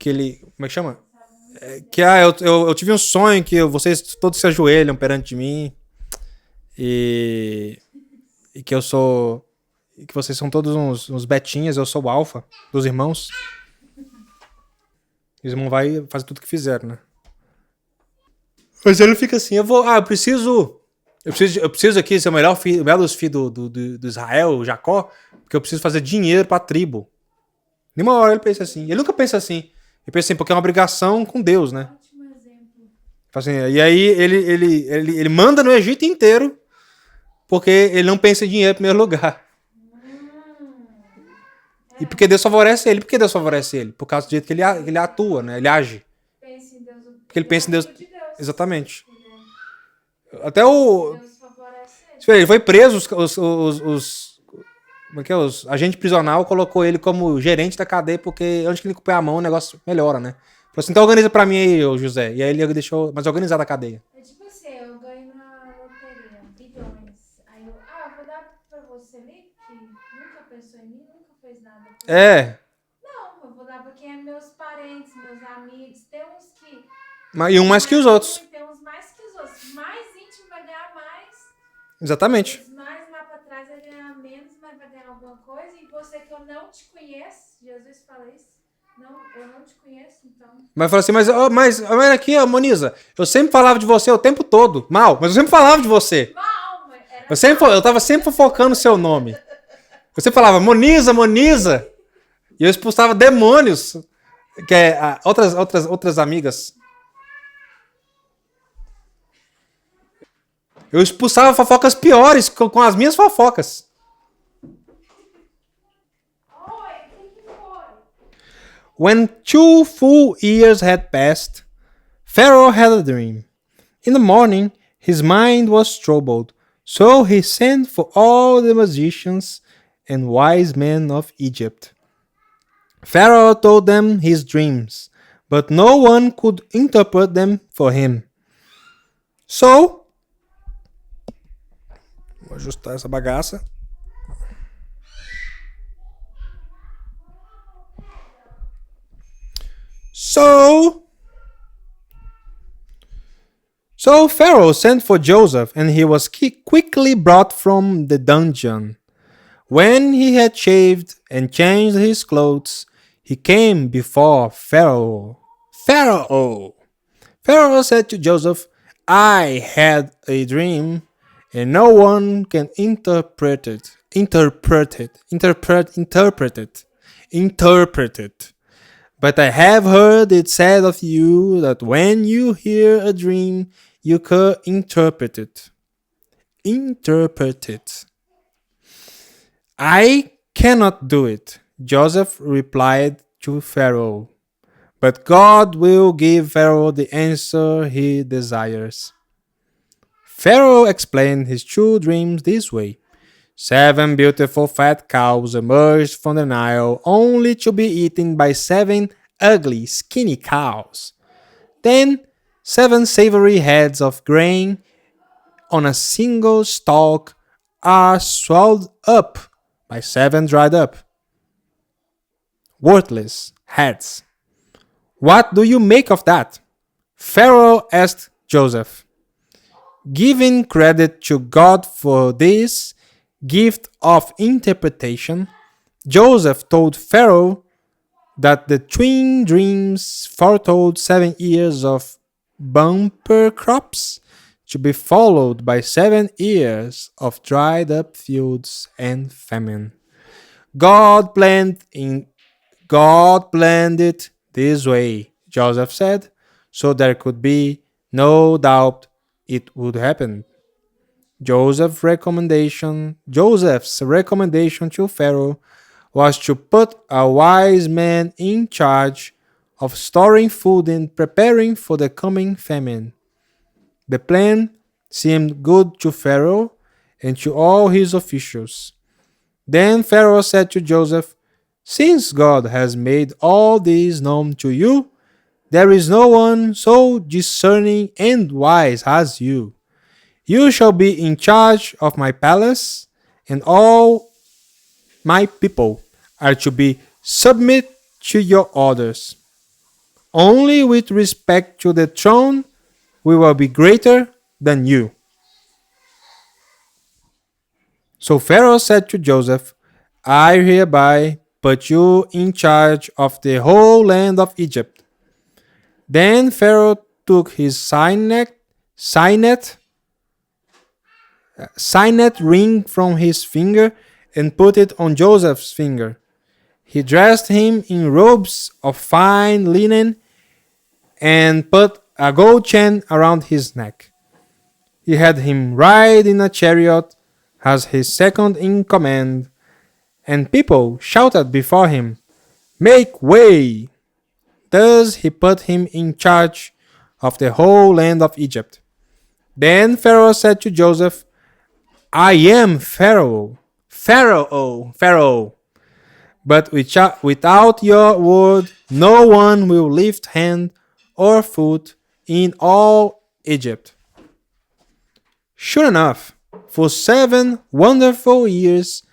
ele... Como é que chama? Eu tive um sonho que vocês todos se ajoelham perante mim e que eu sou... E que vocês são todos uns betinhas, eu sou o alfa dos irmãos. Os irmãos vai fazer tudo que fizeram, né? Mas ele fica assim, eu preciso aqui ser o melhor dos filhos do Israel, o Jacó, porque eu preciso fazer dinheiro pra tribo. Nenhuma hora ele pensa assim. Ele nunca pensa assim. Ele pensa assim, porque é uma obrigação com Deus, né? Ótimo exemplo. Assim, e aí ele manda no Egito inteiro, porque ele não pensa em dinheiro em primeiro lugar. E porque Deus favorece ele. Por que Deus favorece ele? Por causa do jeito que ele atua, né? Ele age. Pensa em Deus. Porque ele pensa em Deus. De Deus. Exatamente. Até o... Deus favorece ele. Ele foi preso, como é que é? Os agentes prisional colocou ele como gerente da cadeia, porque onde que ele põe a mão o negócio melhora, né? Falou assim, então organiza pra mim aí, ô José. E aí ele deixou mais organizada a cadeia. É tipo assim, eu ganho na loteria, bilhões. Aí eu vou dar pra você ali, que nunca pensou em mim, nunca fez nada por mim. É. Não, eu vou dar pra quem é meus parentes, meus amigos. Tem uns que... E um mais que os outros. Tem uns mais que os outros. Mais íntimo vai ganhar mais. Exatamente. Os mais lá pra trás vai ganhar menos, mas vai ganhar alguma coisa. E você que eu não te conheço, Jesus fala isso. Não, eu não te conheço, então. Mas falou assim, mas aqui, ó, Moniza, eu sempre falava de você o tempo todo. Mal, mas eu sempre falava de você. Mal, era Eu tava sempre fofocando o seu nome. Você falava, Moniza, Moniza. E eu expulsava demônios. Que é outras amigas. Eu expulsava fofocas piores com as minhas fofocas. Oi, o que foi? When 2 full years had passed, Pharaoh had a dream. In the morning, his mind was troubled, so he sent for all the magicians and wise men of Egypt. Pharaoh told them his dreams, but no one could interpret them for him. So, vou ajustar essa bagaça. So Pharaoh sent for Joseph, and he was quickly brought from the dungeon. When he had shaved and changed his clothes, he came before Pharaoh. Pharaoh said to Joseph, I had a dream, and no one can interpret it. But I have heard it said of you that when you hear a dream, you can interpret it. I cannot do it, Joseph replied to Pharaoh. But God will give Pharaoh the answer he desires. Pharaoh explained his 2 dreams this way. 7 beautiful fat cows emerged from the Nile, only to be eaten by 7 ugly, skinny cows. Then 7 savory heads of grain on a single stalk are swallowed up by 7 dried up, worthless heads. What do you make of that? Pharaoh asked Joseph. Giving credit to God for this gift of interpretation, Joseph told Pharaoh that the twin dreams foretold 7 years of bumper crops to be followed by 7 years of dried up fields and famine. God planned it this way, Joseph said, so there could be no doubt it would happen. Joseph's recommendation to Pharaoh was to put a wise man in charge of storing food and preparing for the coming famine. The plan seemed good to Pharaoh and to all his officials. Then Pharaoh said to Joseph, Since God has made all this known to you, there is no one so discerning and wise as you. You shall be in charge of my palace, and all my people are to be submit to your orders. only with respect to the throne we will be greater than you. So Pharaoh said to Joseph, I hereby put you in charge of the whole land of Egypt. Then Pharaoh took his signet ring from his finger and put it on Joseph's finger. He dressed him in robes of fine linen and put a gold chain around his neck. He had him ride in a chariot as his second in command, and people shouted before him, Make way! Thus he put him in charge of the whole land of Egypt. Then Pharaoh said to Joseph, I am Pharaoh, but without your word, no one will lift hand or foot in all Egypt. Sure enough, for 7 wonderful years,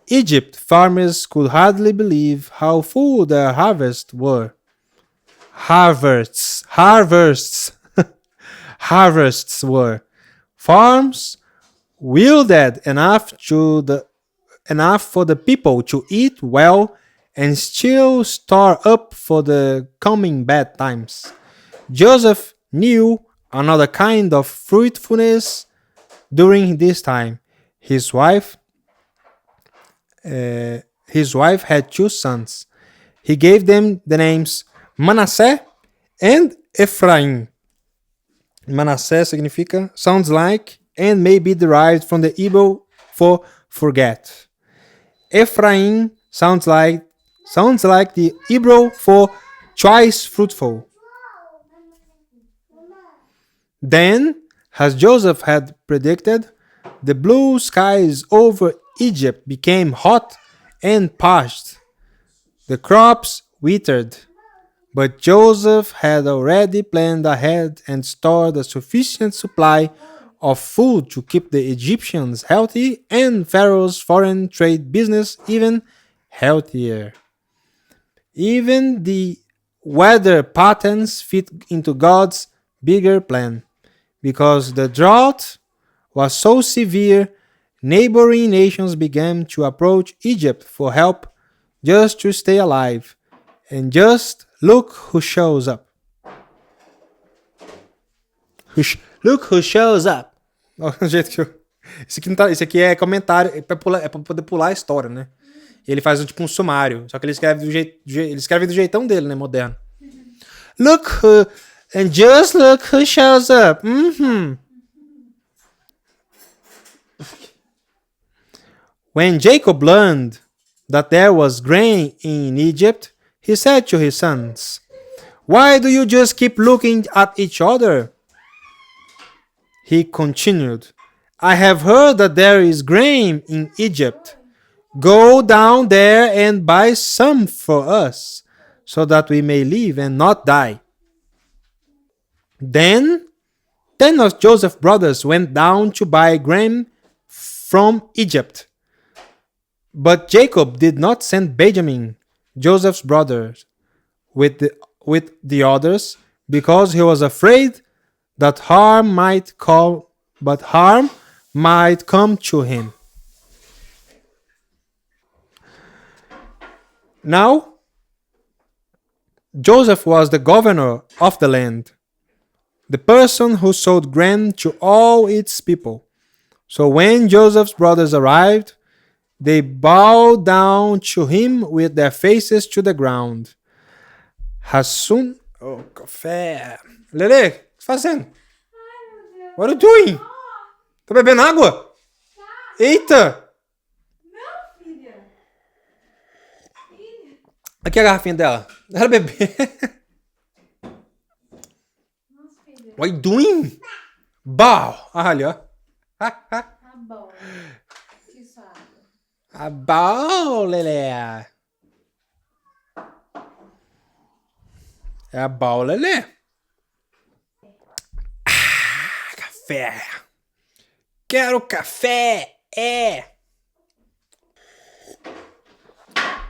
Egypt farmers could hardly believe how full their harvests were. Harvests were. Farms yielded enough for the people to eat well and still store up for the coming bad times. Joseph knew another kind of fruitfulness during this time. His wife had 2 sons. He gave them the names Manasseh and Ephraim. Manasseh sounds like and may be derived from the Hebrew for forget. Ephraim sounds like the Hebrew for twice fruitful. Then, as Joseph had predicted, the blue skies over Egypt became hot and parched. The crops withered, but Joseph had already planned ahead and stored a sufficient supply of food to keep the Egyptians healthy and Pharaoh's foreign trade business even healthier. Even the weather patterns fit into God's bigger plan. Because the drought was so severe, neighboring nations began to approach Egypt for help just to stay alive. And just look who shows up. Look who shows up. O jeito que eu... Isso aqui é comentário, é pra poder pular a história, né? E ele faz tipo um sumário, só que ele escreve do jeitão dele, né, moderno. Look who... And just look who shows up. When Jacob learned that there was grain in Egypt, he said to his sons, Why do you just keep looking at each other? He continued, I have heard that there is grain in Egypt. Go down there and buy some for us, so that we may live and not die. Then 10 of Joseph's brothers went down to buy grain from Egypt. But Jacob did not send Benjamin, Joseph's brother, with the others, because he was afraid that harm might come to him. Now, Joseph was the governor of the land, the person who sold grain to all its people. So when Joseph's brothers arrived, they bowed down to him with their faces to the ground. As soon... Oh, café. Lele, o que você tá fazendo? What are you doing? Tá bebendo água? Eita! Não, filha. Aqui a garrafinha dela. Ela beber. Nossa, filha. What are you doing? Bow. Ali, ó. Tá bom. Isso, água. Ah, bom, Lelé. É a bom, Lelé. Ah, café. Quero café. É.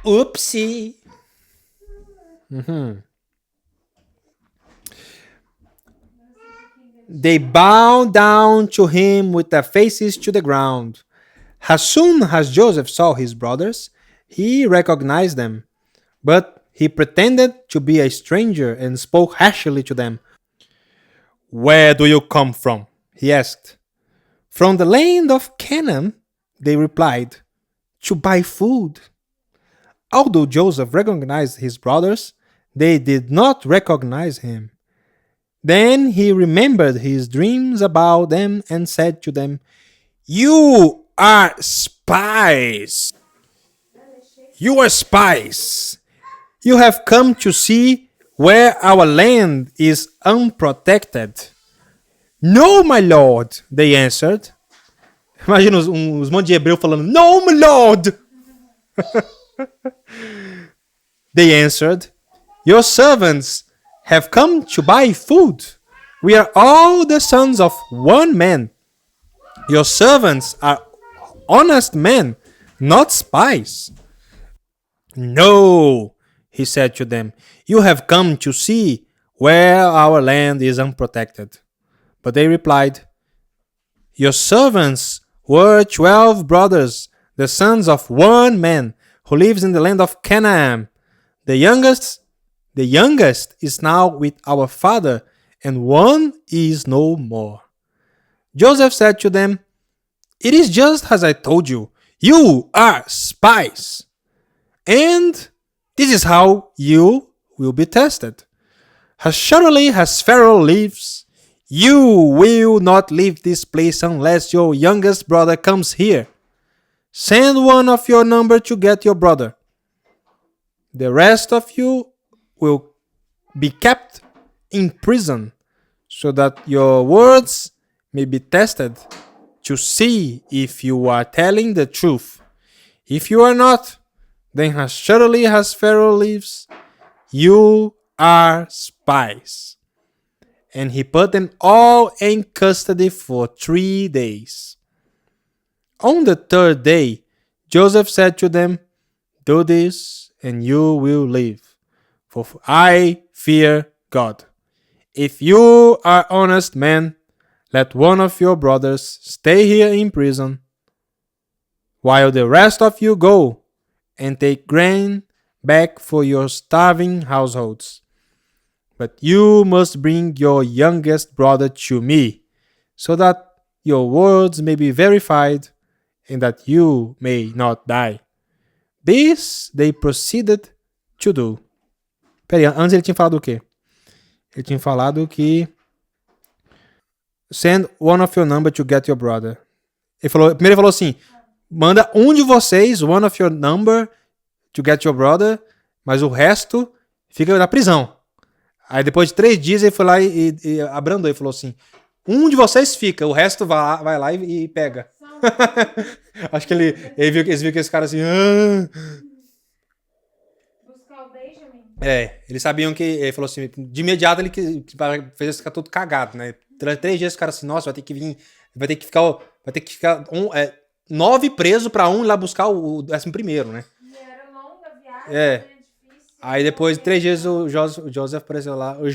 Upsi. They bowed down to him with their faces to the ground. As soon as Joseph saw his brothers, he recognized them, but he pretended to be a stranger and spoke harshly to them. Where do you come from? He asked. From the land of Canaan, they replied, to buy food. Although Joseph recognized his brothers, they did not recognize him. Then he remembered his dreams about them and said to them, You are spies! You are spies! You have come to see where our land is unprotected. No, my lord, they answered. Imagina uns monte de hebreu falando, No, my lord! They answered, Your servants have come to buy food. We are all the sons of one man. Your servants are honest men, not spies. No, he said to them, you have come to see where our land is unprotected. But they replied, Your servants were 12 brothers, the sons of one man, who lives in the land of Canaan. The youngest is now with our father, and one is no more. Joseph said to them, It is just as I told you. You are spies. And this is how you will be tested. As surely as Pharaoh lives, you will not leave this place unless your youngest brother comes here. Send one of your number to get your brother. The rest of you will be kept in prison so that your words may be tested to see if you are telling the truth. If you are not, then as surely as Pharaoh lives, you are spies. And he put them all in custody for 3 days. On the third day, Joseph said to them, Do this, and you will live, for I fear God. If you are honest men, let one of your brothers stay here in prison, while the rest of you go and take grain back for your starving households. But you must bring your youngest brother to me, so that your words may be verified and that you may not die. This they proceeded to do. Peraí, antes ele tinha falado o quê? Ele tinha falado que send one of your number to get your brother. Primeiro ele falou assim, manda um de vocês, one of your number, to get your brother, mas o resto fica na prisão. Aí depois de 3 dias ele foi lá e abrandou e falou assim, um de vocês fica, o resto vai lá e pega. Acho que eles viram que esse cara assim... Buscar o Benjamin. Eles sabiam que... Ele falou assim, de imediato ele fez esse cara todo cagado, né? 3 dias esse cara assim, nossa, vai ter que ficar 9 presos pra um ir lá buscar o 11º, né? E era longa a viagem, né? Difícil. Aí depois de 3 dias o Joseph apareceu lá. O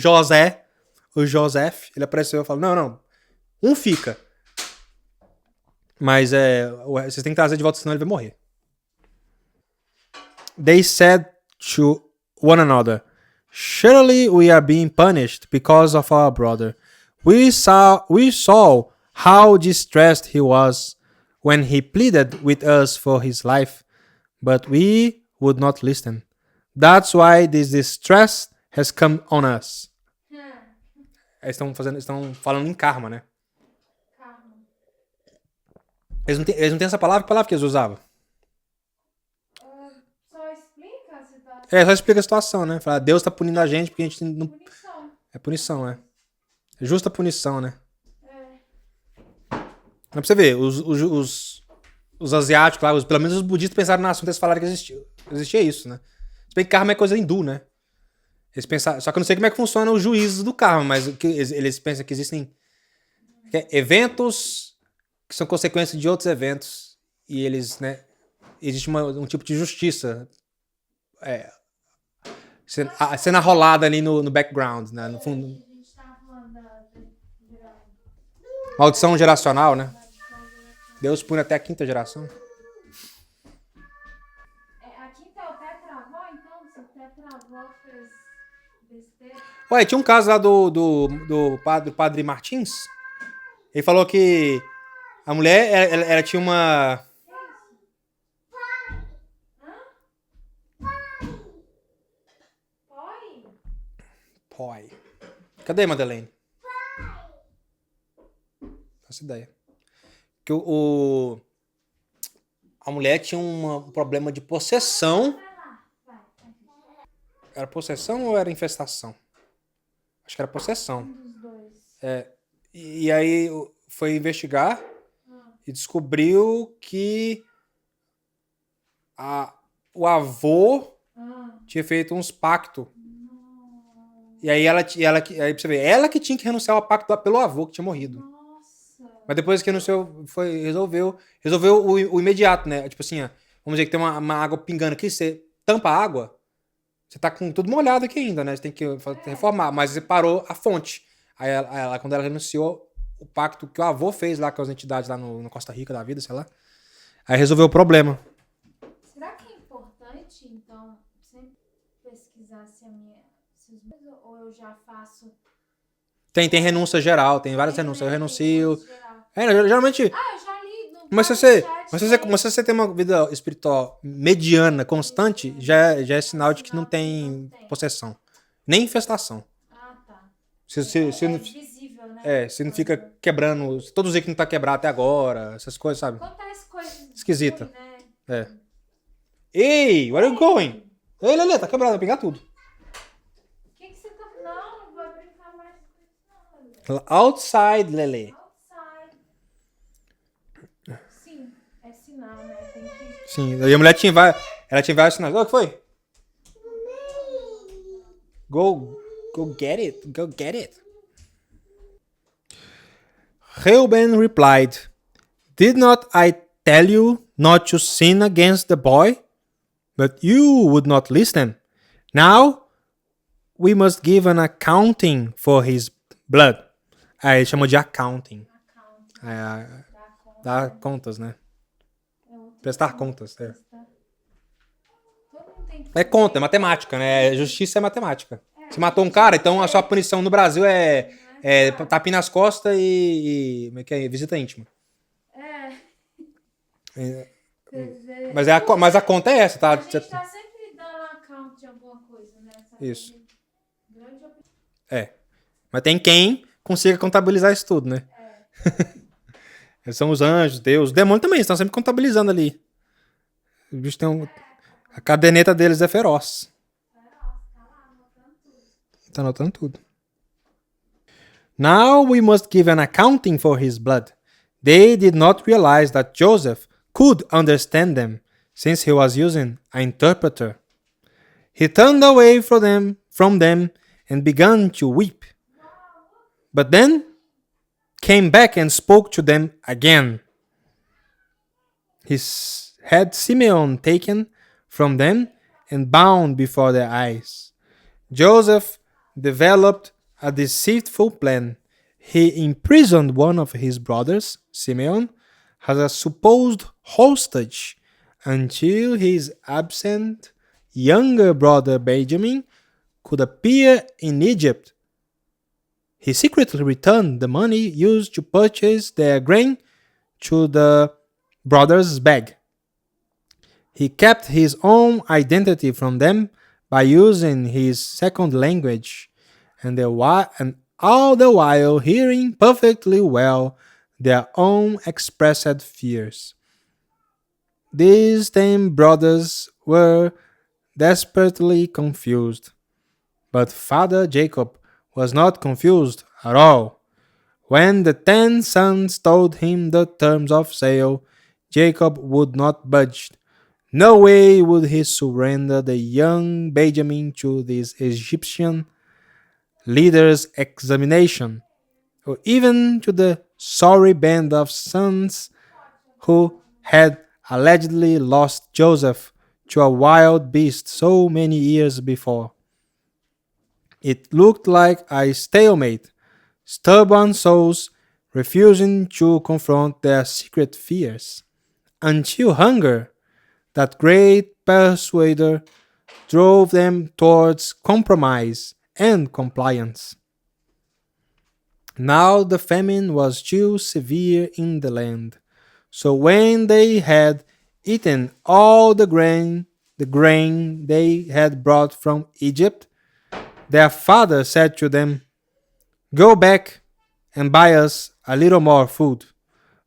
Joseph, ele apareceu e falou, não, um fica. Mas vocês têm que trazer de volta, senão ele vai morrer. They said to one another, Surely we are being punished because of our brother. We saw how distressed he was when he pleaded with us for his life, but we would not listen. That's why this distress has come on us. Eles estão falando em karma, né? Karma. Eles não têm essa palavra? Que palavra que eles usavam? Só explica a situação. Só explica a situação, né? Fala, Deus tá punindo a gente porque a gente não... Punição. É punição, é. Justa punição, né? É. Mas pra você ver, os asiáticos lá, pelo menos os budistas pensaram no assunto, eles falaram que existia isso, né? Se bem que karma é coisa hindu, né? Eles pensaram, só que eu não sei como é que funciona os juízos do karma, mas eles pensam que existem eventos que são consequências de outros eventos e eles, né? Existe um tipo de justiça sendo arrolada ali no background, né? No fundo. A gente tava falando da Maldição geracional, né? Deus pune até a 5ª geração. Aqui tá o tetravó, então? Se o tetravó fez besteira. Ué, tinha um caso lá do padre Martins. Ele falou que a mulher, ela tinha uma... Poi. Cadê, Madeleine? Faço ideia. Que a mulher tinha um problema de possessão. Era possessão ou era infestação? Acho que era possessão. Um dos dois. E aí foi investigar e descobriu que o avô tinha feito uns pactos. E aí aí pra você ver, ela que tinha que renunciar ao pacto pelo avô que tinha morrido. Nossa. Mas depois que renunciou, resolveu o imediato, né? Tipo assim, ó, vamos dizer que tem uma água pingando aqui, você tampa a água, você tá com tudo molhado aqui ainda, né? Você tem que reformar, mas você parou a fonte. Aí quando ela renunciou, o pacto que o avô fez lá com as entidades lá no Costa Rica da vida, sei lá, aí resolveu o problema. Será que é importante, então, sempre pesquisar se os meus ou eu já faço? Tem renúncia geral, tem várias renúncias. Eu renuncio. Geralmente. Eu já li. Mas se você tem uma vida espiritual mediana, constante, já é sinal de que não tem possessão. Nem infestação. Tá. Se É visível, né? se não fica quebrando. Todos os que não tá quebrado até agora, essas coisas, sabe? Acontece coisas Esquisita. ruim, né? Ei, where are you going? Ei, Lelê, tá quebrado, vai pegar tudo. O que você tá. Não vou brincar mais com isso, não. Outside, Lelê. Outside. Sim, é sinal, né? Tem que. Sim, e a mulher tinha vários sinais. O que foi? Go get it. Go get it. Reuben replied, "Did not I tell you not to sin against the boy? But you would not listen. Now we must give an accounting for his blood." Aí ele chamou de accounting. Dar contas, né? Prestar contas. Todo mundo tem que. É conta, é matemática, né? Justiça é matemática. Você matou um cara, então a sua punição no Brasil é tapinha nas costas e como é que é? Visita íntima. Mas a conta é essa, tá? A gente tá sempre dando account de alguma coisa, né? Isso. Mas tem quem consiga contabilizar isso tudo, né? Eles são os anjos, Deus. Os demônios também estão sempre contabilizando ali. Os bichos têm a caderneta deles é feroz. Tá anotando tudo. Now we must give an accounting for his blood. They did not realize that Joseph could understand them, since he was using an interpreter. He turned away from them and began to weep. But then came back and spoke to them again. He had Simeon taken from them and bound before their eyes. Joseph developed a deceitful plan. He imprisoned one of his brothers, Simeon, as a supposed hostage until his absent younger brother Benjamin could appear in Egypt. He secretly returned the money used to purchase their grain to the brothers' bag. He kept his own identity from them by using his second language, and all the while hearing perfectly well their own expressed fears. These 10 brothers were desperately confused, but Father Jacob was not confused at all. When the 10 sons told him the terms of sale, Jacob would not budge. No way would he surrender the young Benjamin to this Egyptian leader's examination, or even to the sorry band of sons who had allegedly lost Joseph to a wild beast so many years before. It looked like a stalemate. Stubborn souls refusing to confront their secret fears, until hunger, that great persuader, drove them towards compromise and compliance. Now the famine was too severe in the land. So when they had eaten all the grain they had brought from Egypt, their father said to them, "Go back and buy us a little more food."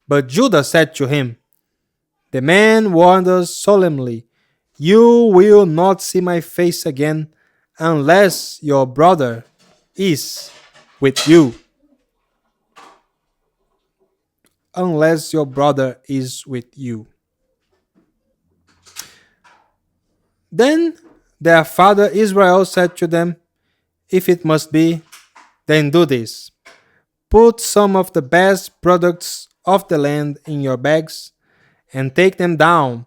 But Judah said to him, "The man warned us solemnly, 'You will not see my face again unless your brother is with you.'" Unless your brother is with you. Then their father Israel said to them, "If it must be, then do this. Put some of the best products of the land in your bags and take them down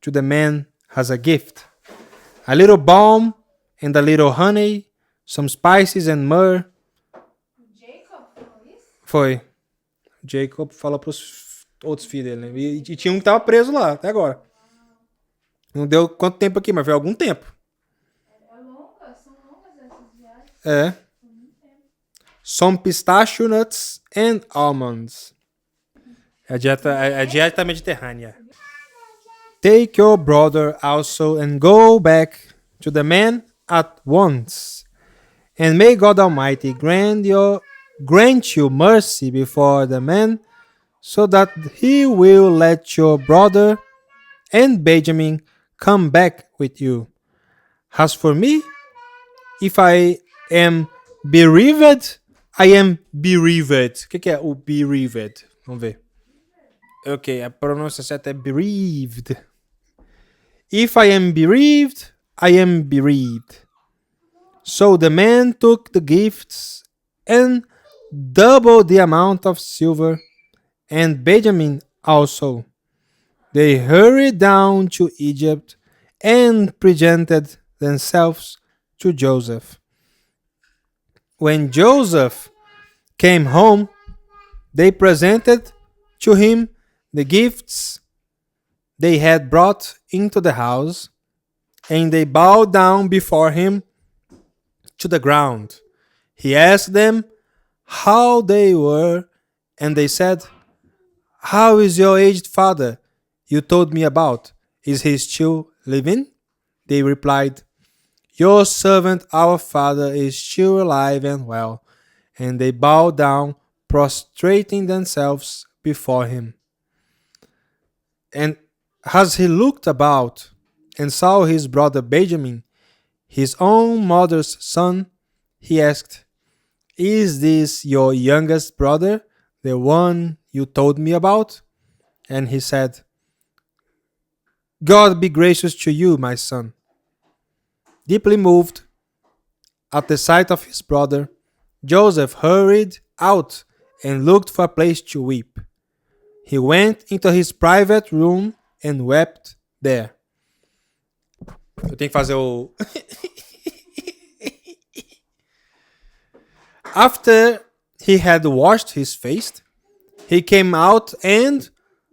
to the man as a gift. A little balm and a little honey, some spices and myrrh." Jacob falou isso? Foi. Jacob falou para os outros filhos dele, né? E tinha um que tava preso lá, até agora. Não deu quanto tempo aqui, mas foi algum tempo. São longas essas viagens. É. Some pistachio nuts and almonds. É a dieta mediterrânea. Take your brother also and go back to the man at once. And may God Almighty grant you mercy before the man, so that he will let your brother and Benjamin come back with you. As for me, if I am bereaved, I am bereaved. O que é o bereaved? Vamos ver. Ok, a pronúncia certa é bereaved. If I am bereaved, I am bereaved. So the man took the gifts and doubled the amount of silver, and Benjamin also. They hurried down to Egypt and presented themselves to Joseph. When Joseph came home, they presented to him the gifts they had brought into the house, and they bowed down before him to the ground. He asked them how they were, and they said, "How is your aged father you told me about? Is he still living?" They replied, "Your servant, our father, is still alive and well." And they bowed down, prostrating themselves before him. And as he looked about and saw his brother Benjamin, his own mother's son, he asked, "Is this your youngest brother, the one you told me about?" And he said, "God be gracious to you, my son." Deeply moved at the sight of his brother, Joseph hurried out and looked for a place to weep. He went into his private room and wept there. Eu tenho que fazer o. After he had washed his face, he came out and,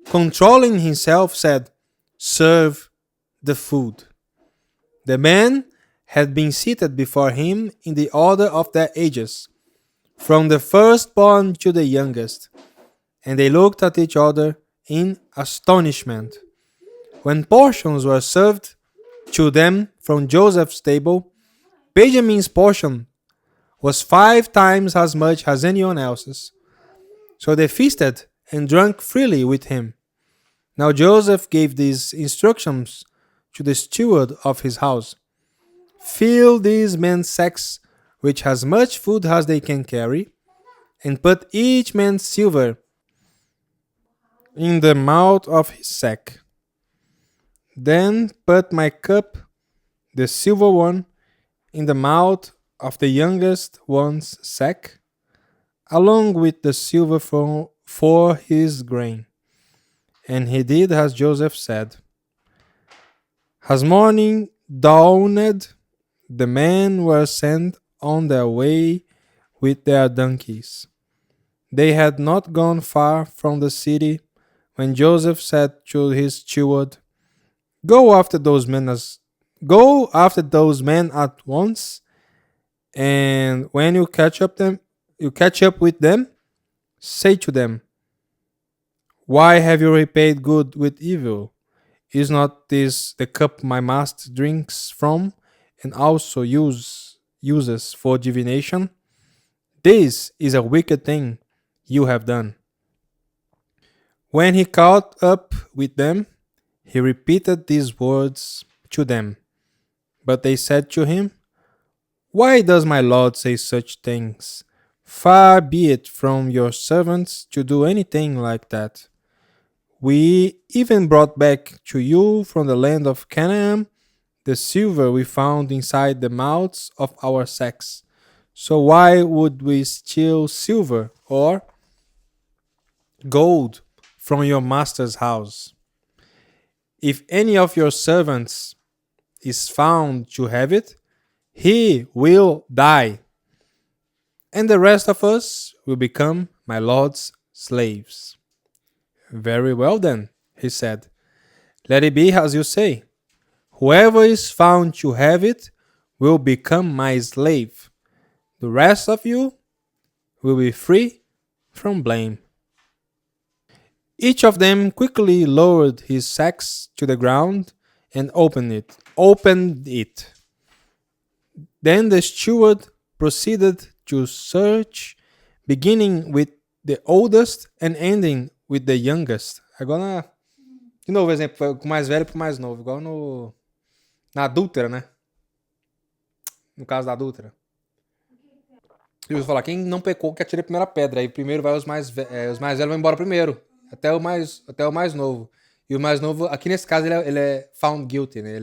controlling himself, said, "Serve the food." The men had been seated before him in the order of their ages, from the firstborn to the youngest, and they looked at each other in astonishment. When portions were served to them from Joseph's table, Benjamin's portion was 5 times as much as anyone else's. So they feasted and drank freely with him. Now Joseph gave these instructions to the steward of his house: "Fill these men's sacks with as much food as they can carry, and put each man's silver in the mouth of his sack. Then put my cup, the silver one, in the mouth of the youngest one's sack, along with the silver for his grain." And he did as Joseph said. As morning dawned, the men were sent on their way with their donkeys. They had not gone far from the city when Joseph said to his steward, "Go after those men at once, and when you catch up with them, say to them, 'Why have you repaid good with evil? Is not this the cup my master drinks from and also uses for divination? This is a wicked thing you have done.'" When he caught up with them, he repeated these words to them. But they said to him, "Why does my Lord say such things? Far be it from your servants to do anything like that. We even brought back to you from the land of Canaan the silver we found inside the mouths of our sacks. So why would we steal silver or gold from your master's house? If any of your servants is found to have it, he will die, and the rest of us will become my Lord's slaves." "Very well, then," he said. "Let it be as you say. Whoever is found to have it will become my slave. The rest of you will be free from blame." Each of them quickly lowered his sacks to the ground and opened it. Then the steward proceeded to search, beginning with the oldest and ending with the youngest. Agora, de novo, exemplo, foi do mais velho pro mais novo, igual na adúltera, né? No caso da adúltera. Eu vou falar, quem não pecou que atire a primeira pedra. Aí primeiro vai os mais velhos vão embora primeiro. Até o mais novo. E o mais novo, aqui nesse caso, ele é found guilty, né?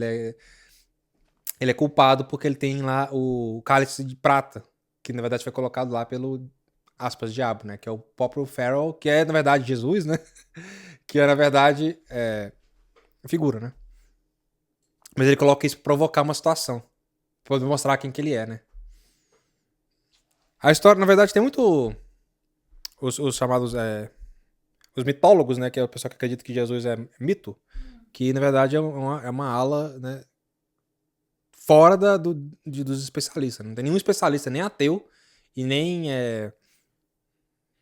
Ele é culpado porque ele tem lá o cálice de prata, que na verdade foi colocado lá pelo, aspas, diabo, né? Que é o próprio Pharaoh, que é na verdade Jesus, né? Que é na verdade figura, né? Mas ele coloca isso pra provocar uma situação. Pra mostrar quem que ele é, né? A história, na verdade, tem muito os chamados os mitólogos, né? Que é o pessoal que acredita que Jesus é mito. Que, na verdade, é uma ala, né? Fora dos especialistas. Não tem nenhum especialista, nem ateu e nem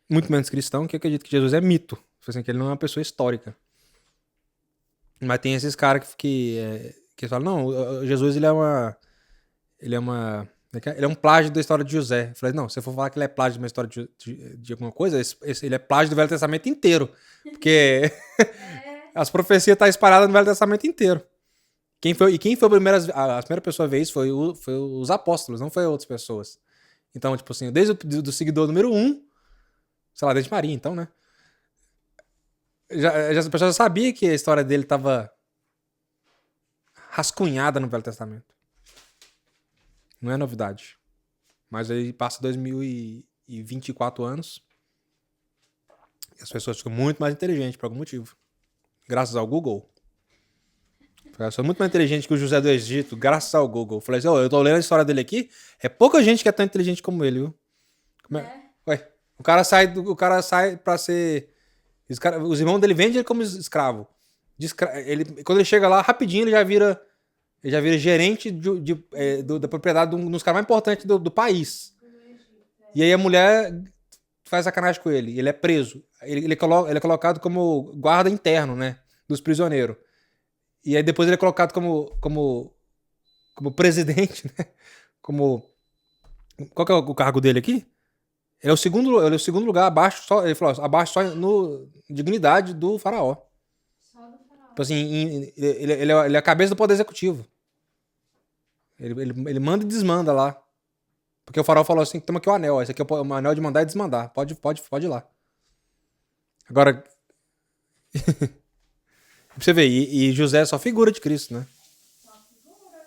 muito menos cristão, que acredita que Jesus é mito. Assim, que ele não é uma pessoa histórica. Mas tem esses caras que falam, não, Jesus ele é um plágio da história de José. Eu falei, não, se eu for falar que ele é plágio de uma história de alguma coisa, ele é plágio do Velho Testamento inteiro. Porque as profecias estão espalhadas no Velho Testamento inteiro. Quem foi a primeira pessoa a ver isso foi os apóstolos, não foi outras pessoas. Então, tipo assim, desde do seguidor número 1, sei lá, desde Maria, então, né? A pessoa já sabia que a história dele estava rascunhada no Velho Testamento. Não é novidade. Mas aí passa 2024 anos e as pessoas ficam muito mais inteligentes por algum motivo. Graças ao Google. Eu sou muito mais inteligente que o José do Egito, graças ao Google. Falei assim, eu tô lendo a história dele aqui, é pouca gente que é tão inteligente como ele, viu? Ué, o cara sai pra ser... Os irmãos dele vendem ele como escravo. Quando ele chega lá, rapidinho ele já vira gerente da propriedade de um dos caras mais importantes do país. E aí a mulher faz sacanagem com ele. Ele é preso. Ele é colocado como guarda interno, né? Dos prisioneiros. E aí depois ele é colocado como presidente, né? Qual que é o cargo dele aqui? Ele é o segundo lugar abaixo, ele falou, abaixo só no dignidade do faraó. Só do faraó. Tipo assim, ele é a cabeça do poder executivo. Ele manda e desmanda lá. Porque o faraó falou assim, toma aqui o anel. Esse aqui é o anel de mandar e desmandar. Pode ir lá. Agora... pra você ver, e José é só figura de Cristo, né? Só figura.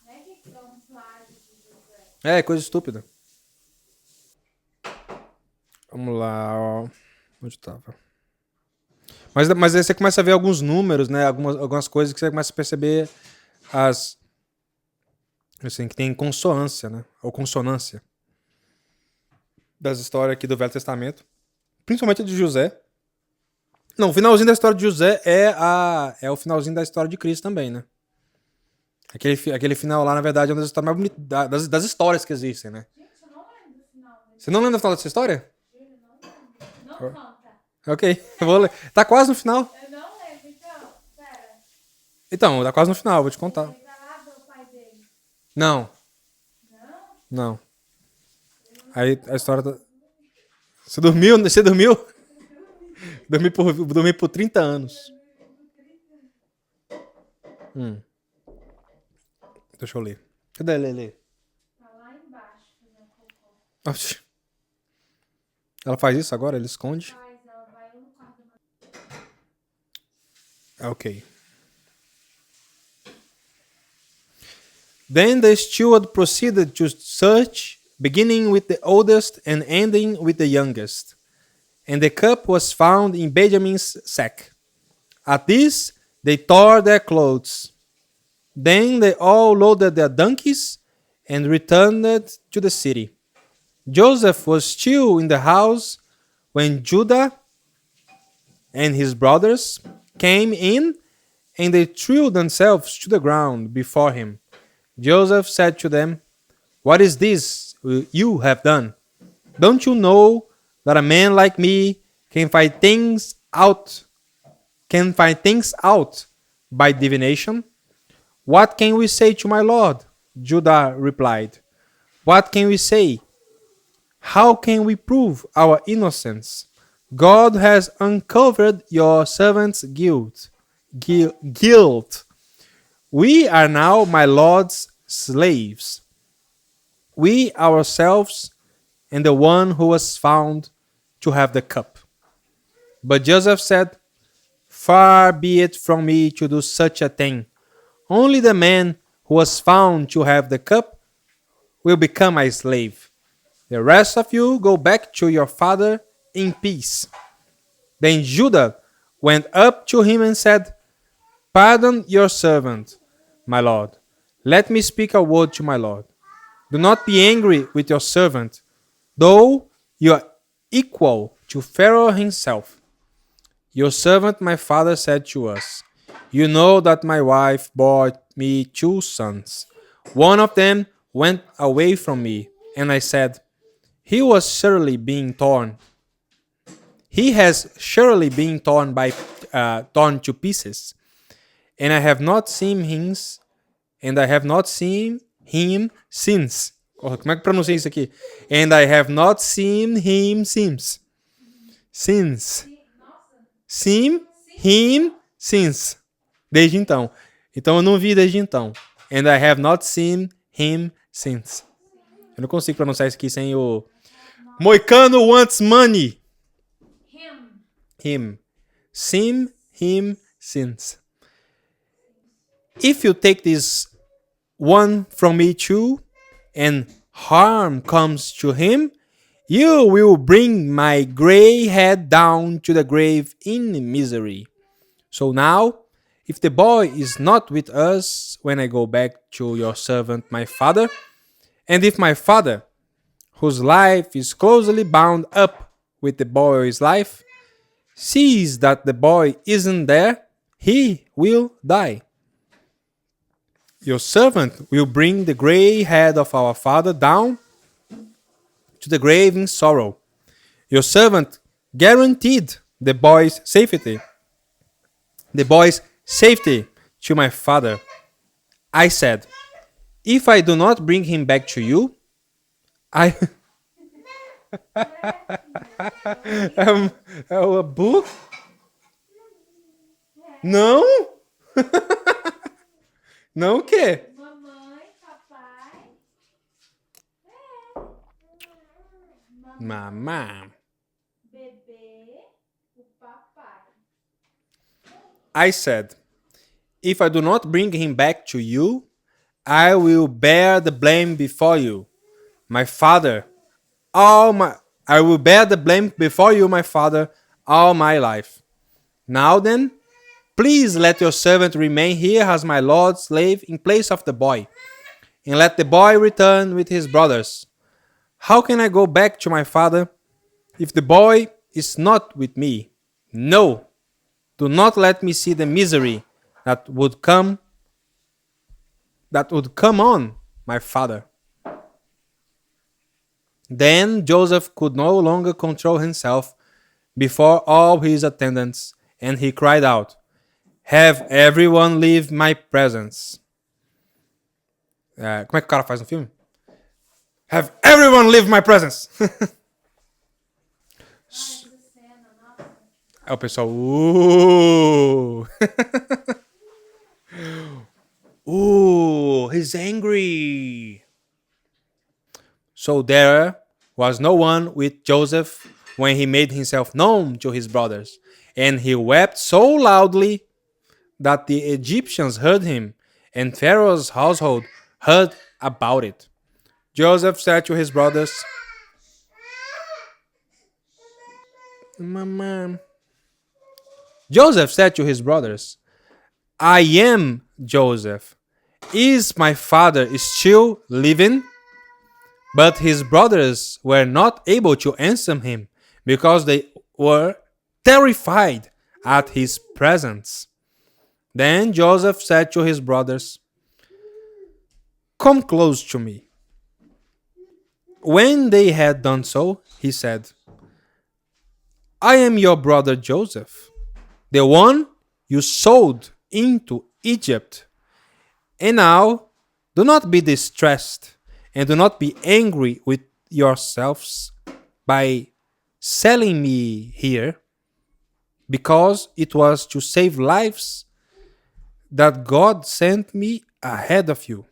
Não é que é um plágio de José. É, coisa estúpida. Vamos lá, ó. Onde tava? Mas aí você começa a ver alguns números, né? Algumas coisas que você começa a perceber assim, que tem consonância, né? Ou consonância. das histórias aqui do Velho Testamento, principalmente de José. Não, o finalzinho da história de José é o finalzinho da história de Cristo também, né? Aquele final lá, na verdade, é uma das histórias mais bonitas das histórias que existem, né? Gente, eu não lembro do final desse. Você não lembra do final dessa história? Juro, não lembro. Não conta. Ok, eu vou ler. Tá quase no final. Eu não lembro, então. Pera. Então, tá quase no final, vou te contar. Ele vai lá ver o pai dele. Não, Não? não. Aí a história tá... Você dormiu? Você dormiu? Dormi por 30 anos. Deixa eu ler. Cadê Lê? Tá lá embaixo, fazendo cocô. Oxi. Ela faz isso agora? Ele esconde? Mas ela vai no quarto da Ok. Then the steward proceeded to search, beginning with the oldest and ending with the youngest. And the cup was found in Benjamin's sack. At this, they tore their clothes. Then they all loaded their donkeys and returned to the city. Joseph was still in the house when Judah and his brothers came in, and they threw themselves to the ground before him. Joseph said to them, "What is this you have done? Don't you know that a man like me can find things out by divination? What can we say to my lord?" Judah replied, "What can we say? How can we prove our innocence? God has uncovered your servant's guilt. We are now my lord's slaves, we ourselves and the one who was found to have the cup." But Joseph said, "Far be it from me to do such a thing. Only the man who was found to have the cup will become my slave. The rest of you go back to your father in peace." Then Judah went up to him and said, "Pardon your servant, my lord. Let me speak a word to my lord. Do not be angry with your servant, though you are equal to Pharaoh himself. Your servant my father said to us, 'You know that my wife bore me 2 sons. One of them went away from me, and I said, He has surely been torn to pieces, and I have not seen him since." Como é que pronuncia isso aqui? "And I have not seen him since." Seen him since. Desde então. Então eu não vi desde então. "And I have not seen him since." Eu não consigo pronunciar isso aqui sem o... Moicano wants money. Him. Seen him since. "If you take this one from me too, and harm comes to him, you will bring my gray head down to the grave in misery. So now, if the boy is not with us when I go back to your servant my father, and if my father, whose life is closely bound up with the boy's life, sees that the boy isn't there, he will die. Your servant will bring the gray head of our father down to the grave in sorrow. Your servant guaranteed the boy's safety to my father. I said, if I do not bring him back to you, I... É o book? Não? Não o quê? Mamãe, papai. Mamãe. Bebê, o papai. I said, if I do not bring him back to you, I will bear the blame before you, my father. I will bear the blame before you, my father, all my life. Now then, please let your servant remain here as my lord's slave in place of the boy, and let the boy return with his brothers. How can I go back to my father if the boy is not with me? No, do not let me see the misery that would come on my father. Then Joseph could no longer control himself before all his attendants, and he cried out, "Have everyone leave my presence." Como é que o cara faz no filme? Have everyone leave my presence. Essa cena, nossa. Aí o pessoal, he's angry. So there was no one with Joseph when he made himself known to his brothers, and he wept so loudly that the Egyptians heard him, and Pharaoh's household heard about it. Joseph said to his brothers, Mama. Joseph said to his brothers, I am Joseph. Is my father still living? But his brothers were not able to answer him because they were terrified at his presence. Then Joseph said to his brothers, Come close to me. When they had done so, he said, I am your brother Joseph, the one you sold into Egypt. And now, do not be distressed and do not be angry with yourselves by selling me here, because it was to save lives that God sent me ahead of you.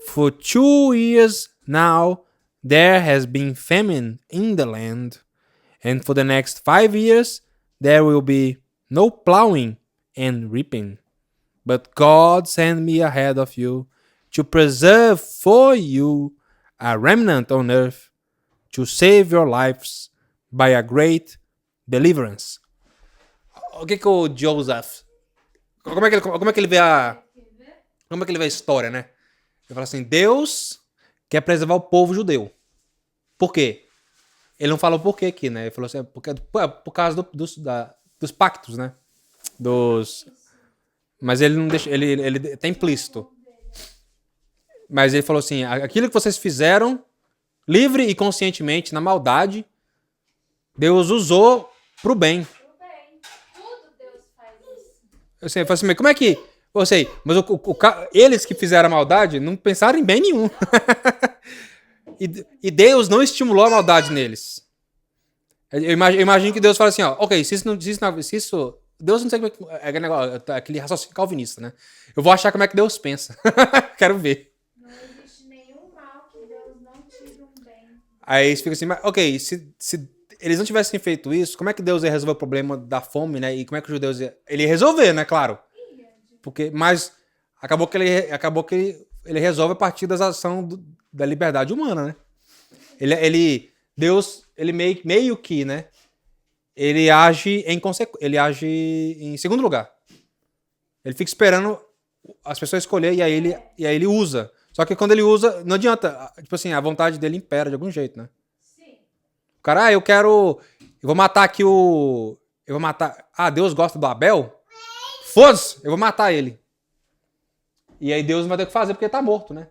For 2 years now, there has been famine in the land, and for the next 5 years, there will be no plowing and reaping. But God sent me ahead of you to preserve for you a remnant on earth, to save your lives by a great deliverance. O que o Joseph... Como é que ele vê a... Como é que ele vê a história, né? Ele fala assim, Deus quer preservar o povo judeu. Por quê? Ele não falou por quê aqui, né? Ele falou assim, por causa dos pactos, né? Mas ele não deixa... Ele tá implícito. Mas ele falou assim, aquilo que vocês fizeram, livre e conscientemente, na maldade, Deus usou pro bem. Tudo bem. Tudo Deus faz isso. Eu falei assim, mas como é que... Eu sei, mas eles que fizeram a maldade não pensaram em bem nenhum. E Deus não estimulou a maldade neles. Eu imagino que Deus fala assim, ó, ok, se isso Deus não sei como é aquele raciocínio calvinista, né? Eu vou achar como é que Deus pensa. Quero ver. Não existe nenhum mal que Deus não tire um bem. Aí eles ficam assim, mas, ok, se eles não tivessem feito isso, como é que Deus ia resolver o problema da fome, né? E como é que os judeus ele ia resolver, né? Claro. Mas acabou que ele resolve a partir das ações da liberdade humana, né? Deus, ele meio que, né? Ele age em segundo lugar. Ele fica esperando as pessoas escolher e aí ele usa. Só que quando ele usa, não adianta. Tipo assim, a vontade dele impera de algum jeito, né? Sim. O cara, eu vou matar aqui eu vou matar... Deus gosta do Abel? Foda-se, eu vou matar ele. E aí Deus não vai ter o que fazer porque ele tá morto, né?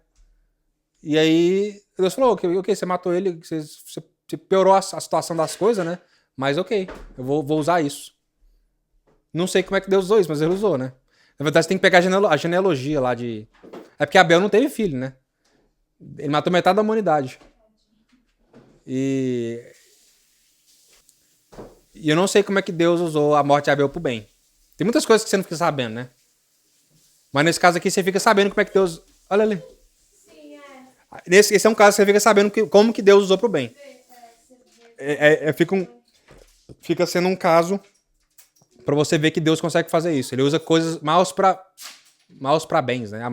E aí Deus falou, ok, você matou ele, você piorou a situação das coisas, né? Mas ok, eu vou usar isso. Não sei como é que Deus usou isso, mas ele usou, né? Na verdade, você tem que pegar a genealogia lá de... É porque Abel não teve filho, né? Ele matou metade da humanidade. E eu não sei como é que Deus usou a morte de Abel pro bem. Tem muitas coisas que você não fica sabendo, né? Mas nesse caso aqui, você fica sabendo como é que Deus... Olha ali. Sim, Esse é um caso que você fica sabendo como que Deus usou pro bem. Fica sendo um caso pra você ver que Deus consegue fazer isso. Ele usa coisas maus pra bens, né? A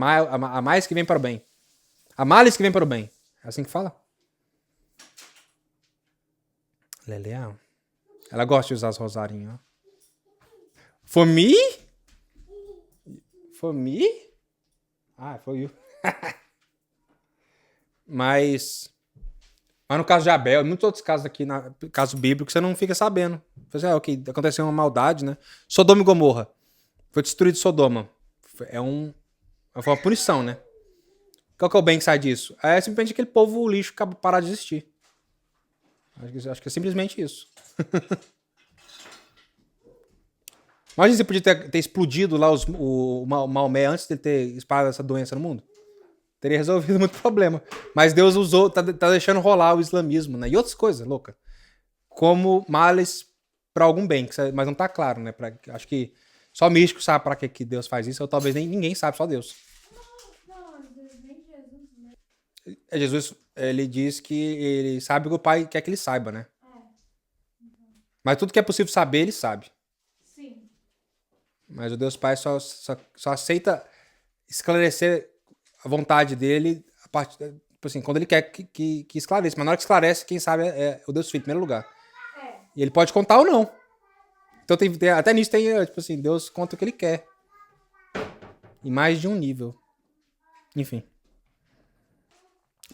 mais que vem para o bem. A males que vem para o bem. É assim que fala? Legal. Ela gosta de usar os rosarinhos, ó. For me? For me? For you. Mas Mas no caso de Abel, muitos outros casos aqui, no caso bíblico, você não fica sabendo. Você, ok, aconteceu uma maldade, né? Sodoma e Gomorra. Foi destruído Sodoma. Foi uma punição, né? Qual que é o bem que sai disso? É simplesmente aquele povo lixo parar de existir. Acho que é simplesmente isso. Imagina se podia ter explodido lá o Maomé antes de ele ter espalhado essa doença no mundo. Teria resolvido muito problema. Mas Deus usou, tá deixando rolar o islamismo, né? E outras coisas, louca. Como males para algum bem, mas não tá claro, né? Acho que só místico sabe para que Deus faz isso, ou talvez nem ninguém sabe, só Deus. Não, nem Jesus, né? Jesus, ele diz que ele sabe o que o Pai quer que ele saiba, né? Mas tudo que é possível saber, ele sabe. Sim. Mas o Deus Pai só aceita esclarecer a vontade dele a partir, tipo assim, quando ele quer que esclareça. Mas na hora que esclarece, quem sabe é o Deus Filho, em primeiro lugar. E ele pode contar ou não. Então até nisso tem, tipo assim, Deus conta o que ele quer. Em mais de um nível. Enfim.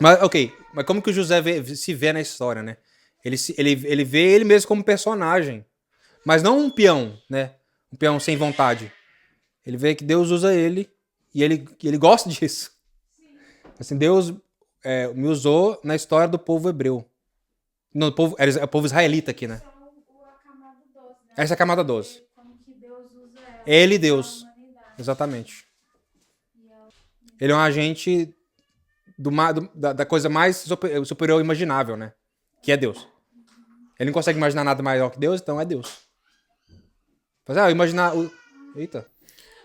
Mas, ok. Mas como que o José se vê na história, né? Ele vê ele mesmo como personagem. Mas não um peão, né? Um peão sem vontade. Ele vê que Deus usa ele e ele gosta disso. Assim, Deus me usou na história do povo hebreu. Não, é o povo israelita aqui, né? A camada 12, né? Essa é a camada 12. Como que Deus usa ela. Ele e Deus. Exatamente. Ele é um agente da coisa mais superior imaginável, né? Que é Deus. Ele não consegue imaginar nada maior que Deus, então é Deus. Mas, imaginar... Eita.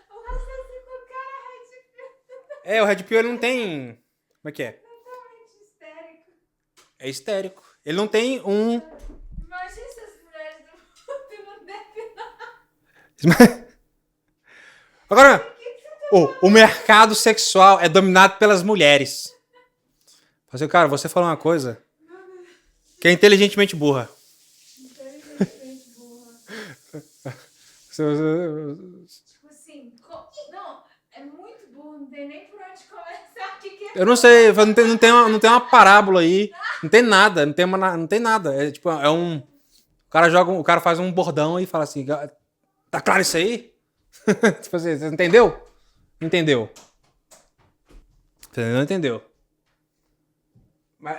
O raciocínio do cara é tipo... O Red Pill, ele não tem... Como é que é? Totalmente histérico. É histérico. Ele não tem um... Imagina se as mulheres do mundo não devem nada. Agora, o mercado sexual é dominado pelas mulheres. Assim, cara, você falou uma coisa que é inteligentemente burra. Inteligentemente burra. Tipo assim, não, é muito burro, não tem nem por onde começar. Eu não sei, não tem uma parábola aí, não tem nada, não tem nada. É tipo, o cara faz um bordão e fala assim, tá claro isso aí? Tipo assim, você entendeu? Não entendeu. Você não entendeu.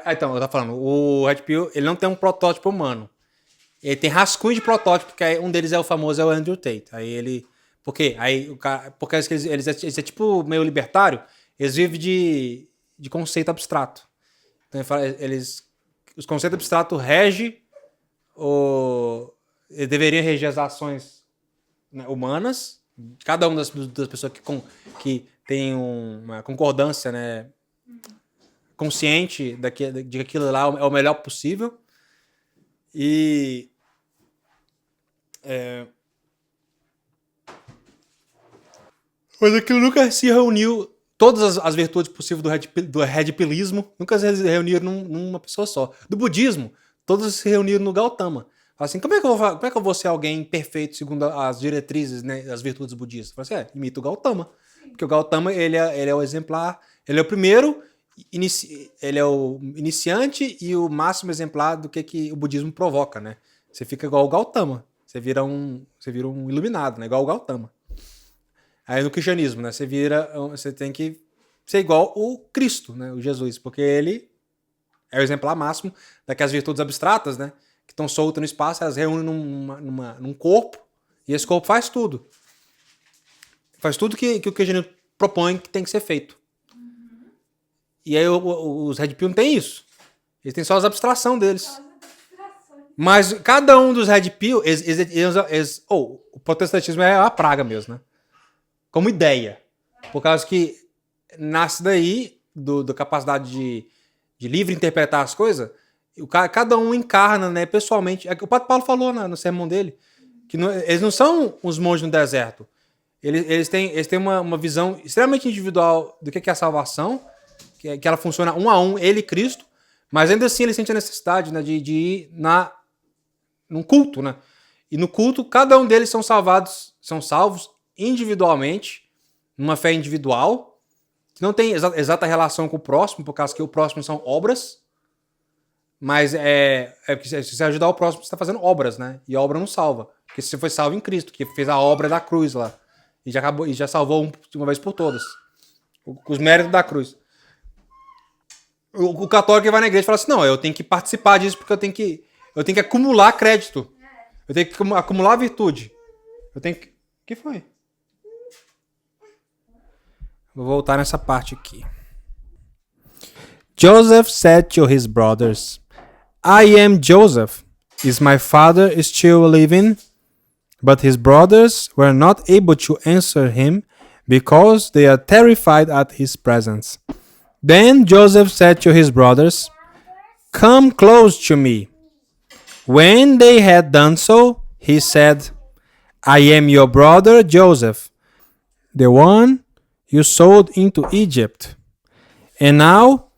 Então, eu tava falando, o Red Pill, ele não tem um protótipo humano. Ele tem rascunho de protótipo, porque um deles é o famoso, é o Andrew Tate. Aí ele... Por quê? Aí o cara... Porque eles é tipo meio libertário, eles vivem de conceito abstrato. Então os conceitos abstratos regem deveriam reger as ações, né, humanas, cada uma das pessoas que tem uma concordância, né, consciente de que aquilo lá é o melhor possível. Mas aquilo nunca se reuniu, todas as virtudes possíveis do Red Pillismo nunca se reuniram numa pessoa só. Do budismo, todas se reuniram no Gautama. Assim, como é que eu vou ser alguém perfeito segundo as diretrizes, né, as virtudes budistas? Assim, imita o Gautama. Porque o Gautama, ele é o exemplar, ele é o primeiro, ele é o iniciante e o máximo exemplar do que o budismo provoca, né? Você fica igual o Gautama. Você vira um iluminado, né? Igual o Gautama. Aí no cristianismo, né? Você tem que ser igual o Cristo, né? O Jesus, porque ele é o exemplar máximo daquelas virtudes abstratas, né? Que estão soltas no espaço, elas reúnem num corpo, e esse corpo faz tudo. Faz tudo que o cristianismo propõe que tem que ser feito. E aí os Red Pill não tem isso. Eles têm só as abstrações deles. Mas cada um dos Red Pill, o protestantismo é uma praga mesmo, né? Como ideia. Por causa que nasce daí, da capacidade de livre interpretar as coisas, cada um encarna, né, pessoalmente. O Padre Paulo falou no sermão dele, que eles não são os monges no deserto. Eles têm uma visão extremamente individual do que é a salvação, que ela funciona um a um, ele e Cristo, mas ainda assim eles sentem a necessidade, né, de ir num culto, né? E no culto, cada um deles são salvos individualmente, numa fé individual, que não tem exata relação com o próximo, por causa que o próximo são obras, Mas é porque se você ajudar o próximo, você está fazendo obras, né? E a obra não salva. Porque você foi salvo em Cristo, que fez a obra da cruz lá. E já acabou, e já salvou uma vez por todas. Os méritos da cruz. O católico que vai na igreja fala assim: não, eu tenho que participar disso porque eu tenho que acumular crédito. Eu tenho que acumular virtude. Eu tenho que. O que foi? Vou voltar nessa parte aqui. Joseph said to his brothers, I am Joseph. Is my father still living? But his brothers were not able to answer him because they are terrified at his presence. Then Joseph said to his brothers, Come close to me. When they had done so, he said, I am your brother Joseph, the one you sold into Egypt. And now,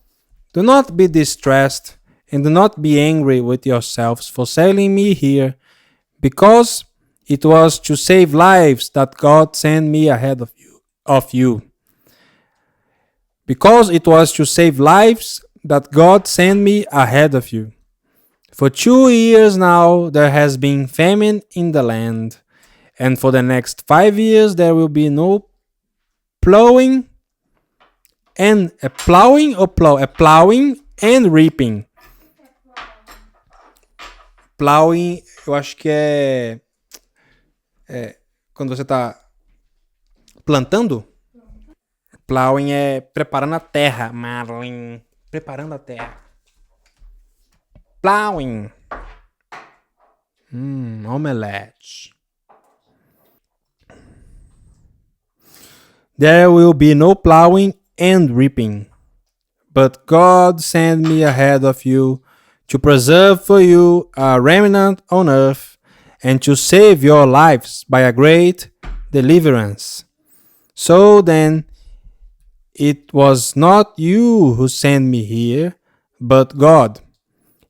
do not be distressed and do not be angry with yourselves for selling me here, because it was to save lives that God sent me ahead of you. Because it was to save lives that God sent me ahead of you. For 2 years now there has been famine in the land, and for the next 5 years there will be no plowing and plowing and reaping. Plowing, eu acho que é quando você tá plantando. Plowing é preparando a terra. Marlin, preparando a terra. Plowing. Omelette. There will be no plowing and reaping, but God sent me ahead of you to preserve for you a remnant on earth and to save your lives by a great deliverance. So then, it was not you who sent me here, but God.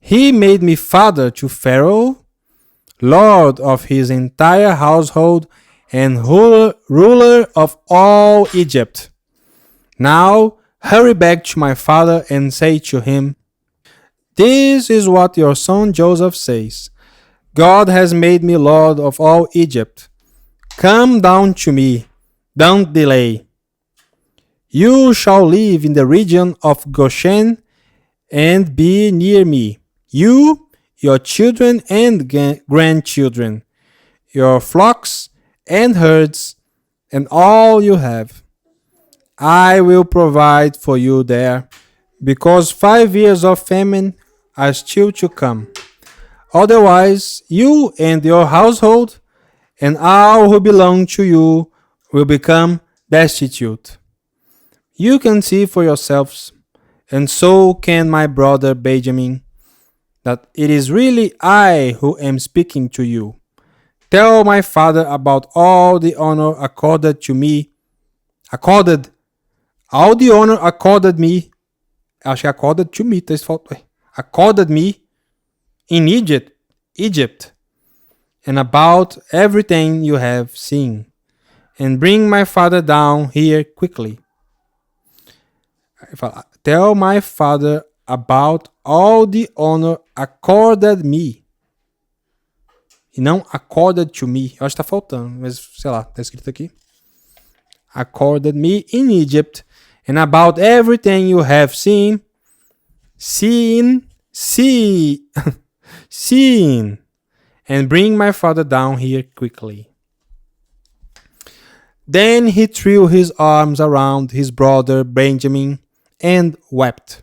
He made me father to Pharaoh, lord of his entire household, and ruler of all Egypt. Now hurry back to my father and say to him, This is what your son Joseph says. God has made me lord of all Egypt. Come down to me. Don't delay. You shall live in the region of Goshen and be near me. You, your children and grandchildren, your flocks and herds, and all you have. I will provide for you there, because 5 years of famine are still to come. Otherwise, you and your household and all who belong to you will become destitute. You can see for yourselves, and so can my brother Benjamin, that it is really I who am speaking to you. Tell my father about all the honor accorded to me. All the honor accorded me. Acho que accorded to me, accorded me in Egypt, and about everything you have seen, and bring my father down here quickly. Tell my father about all the honor accorded me. E não accorded to me. Eu acho que tá faltando, mas sei lá, tá escrito aqui. Accorded me in Egypt, and about everything you have seen, and bring my father down here quickly. Then he threw his arms around his brother Benjamin and wept.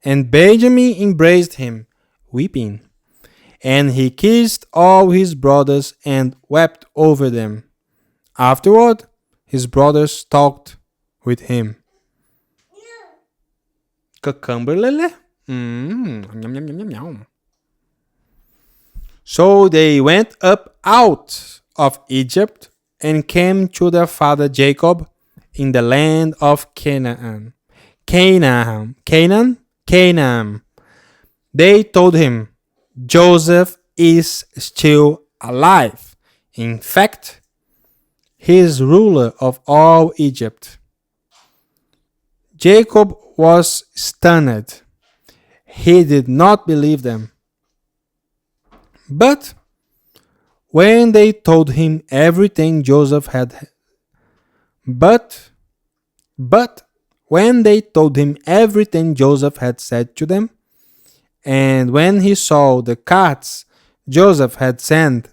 And Benjamin embraced him, weeping. And he kissed all his brothers and wept over them. Afterward, his brothers talked with him. Cucumber lele? So they went up out of Egypt and came to their father Jacob in the land of Canaan. They told him, Joseph is still alive. In fact, he is ruler of all Egypt. Jacob was stunned. He did not believe them. But when they told him everything Joseph had but but when they told him everything Joseph had said to them, and when he saw the carts Joseph had sent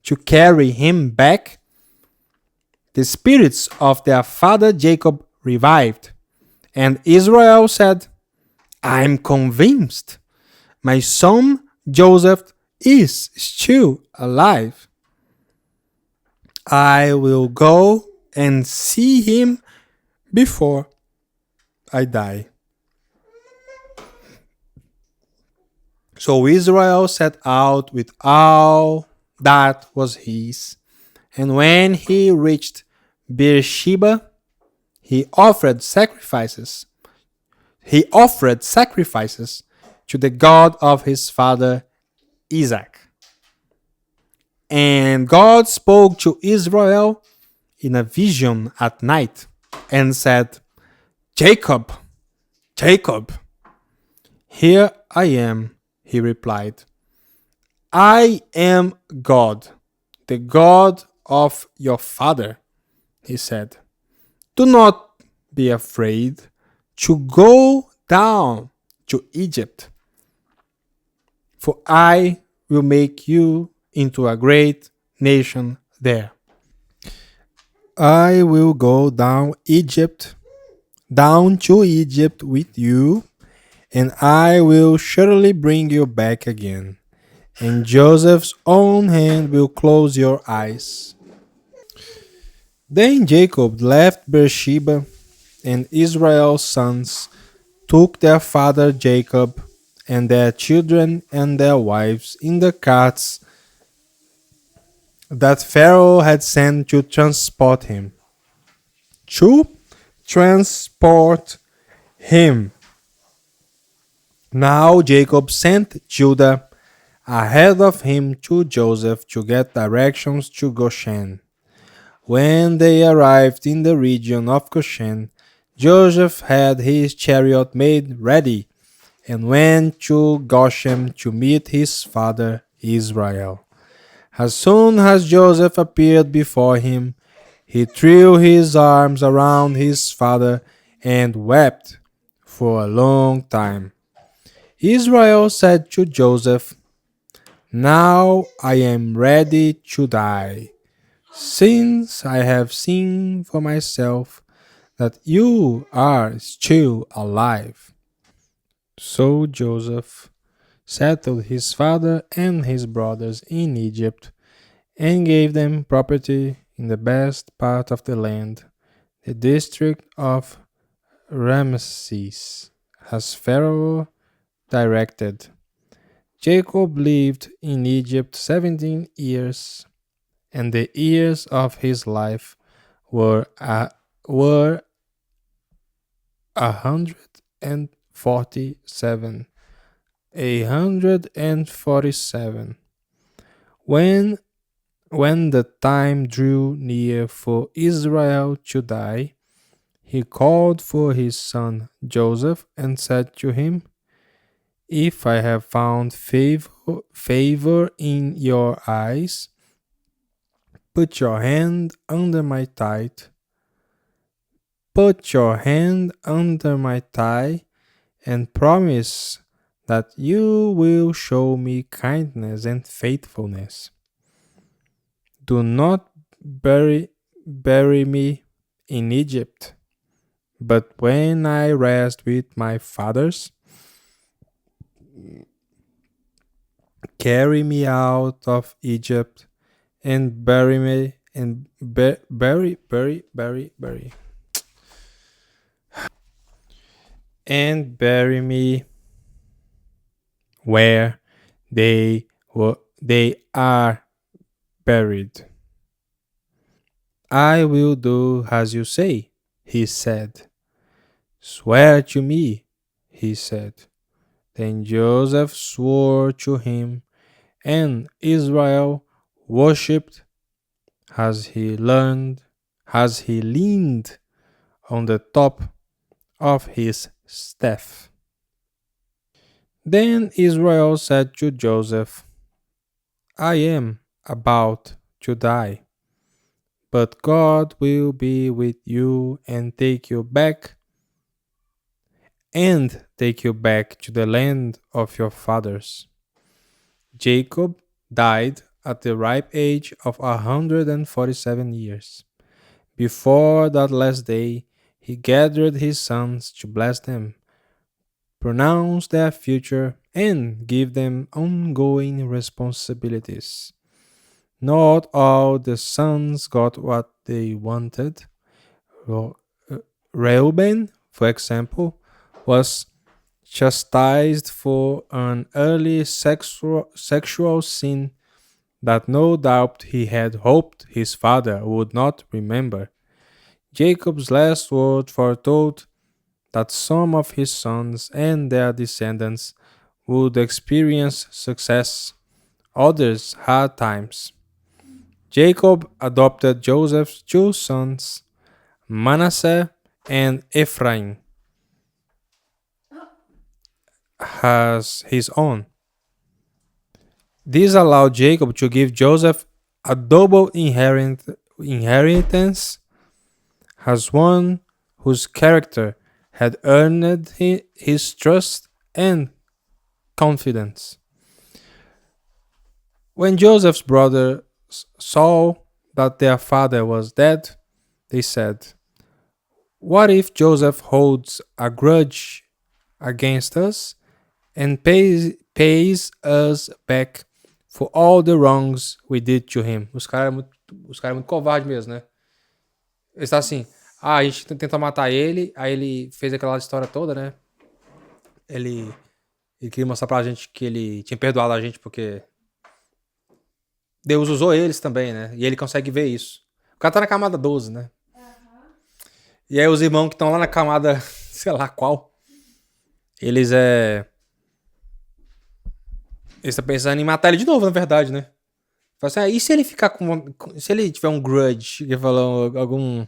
to carry him back, the spirits of their father Jacob revived, and Israel said, I am convinced my son Joseph is still alive. I will go and see him before I die. So Israel set out with all that was his, and when he reached Beersheba, he offered sacrifices. He offered sacrifices to the God of his father Isaac. And God spoke to Israel in a vision at night and said, Jacob, Jacob. Here I am, he replied. I am God, the God of your father, he said. Do not be afraid to go down to Egypt, for I will make you into a great nation there. I will go down to Egypt with you, and I will surely bring you back again. And Joseph's own hand will close your eyes. Then Jacob left Beersheba, and Israel's sons took their father Jacob and their children and their wives in the carts that Pharaoh had sent to transport him. To transport him. Now Jacob sent Judah ahead of him to Joseph to get directions to Goshen. When they arrived in the region of Goshen, Joseph had his chariot made ready and went to Goshen to meet his father Israel. As soon as Joseph appeared before him, he threw his arms around his father and wept for a long time. Israel said to Joseph, Now I am ready to die, since I have seen for myself that you are still alive. So Joseph settled his father and his brothers in Egypt and gave them property in the best part of the land, the district of Ramesses, as Pharaoh directed. Jacob lived in Egypt 17 years, and the years of his life were 147. 147. When the time drew near for Israel to die, he called for his son Joseph and said to him, If I have found favor in your eyes, put your hand under my thigh. Put your hand under my thigh and promise that you will show me kindness and faithfulness. Do not bury me in Egypt, but when I rest with my fathers, carry me out of Egypt and bury me and bury and bury me where they are buried. I will do as you say, he said. Swear to me, he said. Then Joseph swore to him, and Israel worshipped as he leaned on the top of his staff. Then Israel said to Joseph, I am about to die, but God will be with you and take you back to the land of your fathers. Jacob died at the ripe age of 147 years. Before that last day, he gathered his sons to bless them, pronounce their future, and give them ongoing responsibilities. Not all the sons got what they wanted. Reuben, for example, was chastised for an early sexual sin that no doubt he had hoped his father would not remember. Jacob's last word foretold that some of his sons and their descendants would experience success, others hard times. Jacob adopted Joseph's two sons, Manasseh and Ephraim, as his own. This allowed Jacob to give Joseph a double inheritance as one whose character had earned his trust and confidence. When Joseph's brothers saw that their father was dead, they said, what if Joseph holds a grudge against us and pays us back for all the wrongs we did to him? Os cara é muito covarde mesmo, né? Ele está assim, a gente tenta matar ele, aí ele fez aquela história toda, né? Ele queria mostrar pra gente que ele tinha perdoado a gente porque Deus usou eles também, né? E ele consegue ver isso. O cara tá na camada 12, né? E aí os irmãos que estão lá na camada, sei lá qual, eles estão pensando em matar ele de novo, na verdade, né? Fala assim, e se ele ficar se ele tiver um grudge, que falou algum...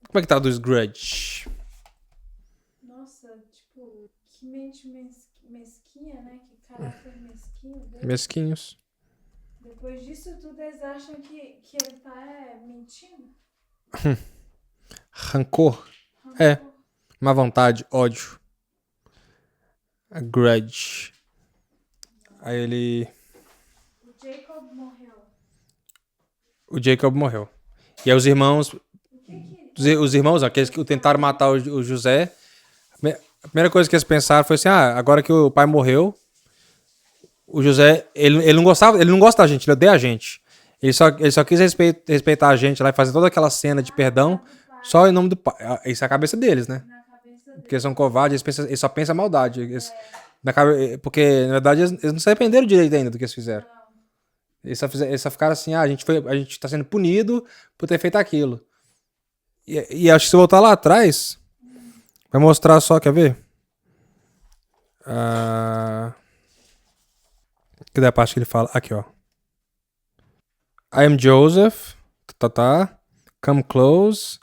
Como é que tá dos grudge? Nossa, tipo, que mente mesquinha, né? Que caráter mesquinho dele. Mesquinhos. Depois disso tudo, eles acham que ele tá mentindo? Rancor. É. Má vontade, ódio. A grudge. Aí ele... O Jacob morreu. E aí os irmãos... Os irmãos, aqueles que tentaram matar o José, a primeira coisa que eles pensaram foi assim, agora que o pai morreu, o José, ele não gostava, ele não gosta da gente, ele odeia a gente. Ele só quis respeitar a gente lá e fazer toda aquela cena de perdão só em nome do pai. Isso é a cabeça deles, né? Porque eles são covardes, eles só pensam maldade. Porque, na verdade, eles não se arrependeram direito ainda do que eles fizeram. Eles só ficaram assim, a gente tá sendo punido por ter feito aquilo. E acho que se voltar lá atrás, vai mostrar só, quer ver? Cadê a parte que ele fala? Aqui, ó. I am Joseph. Come close.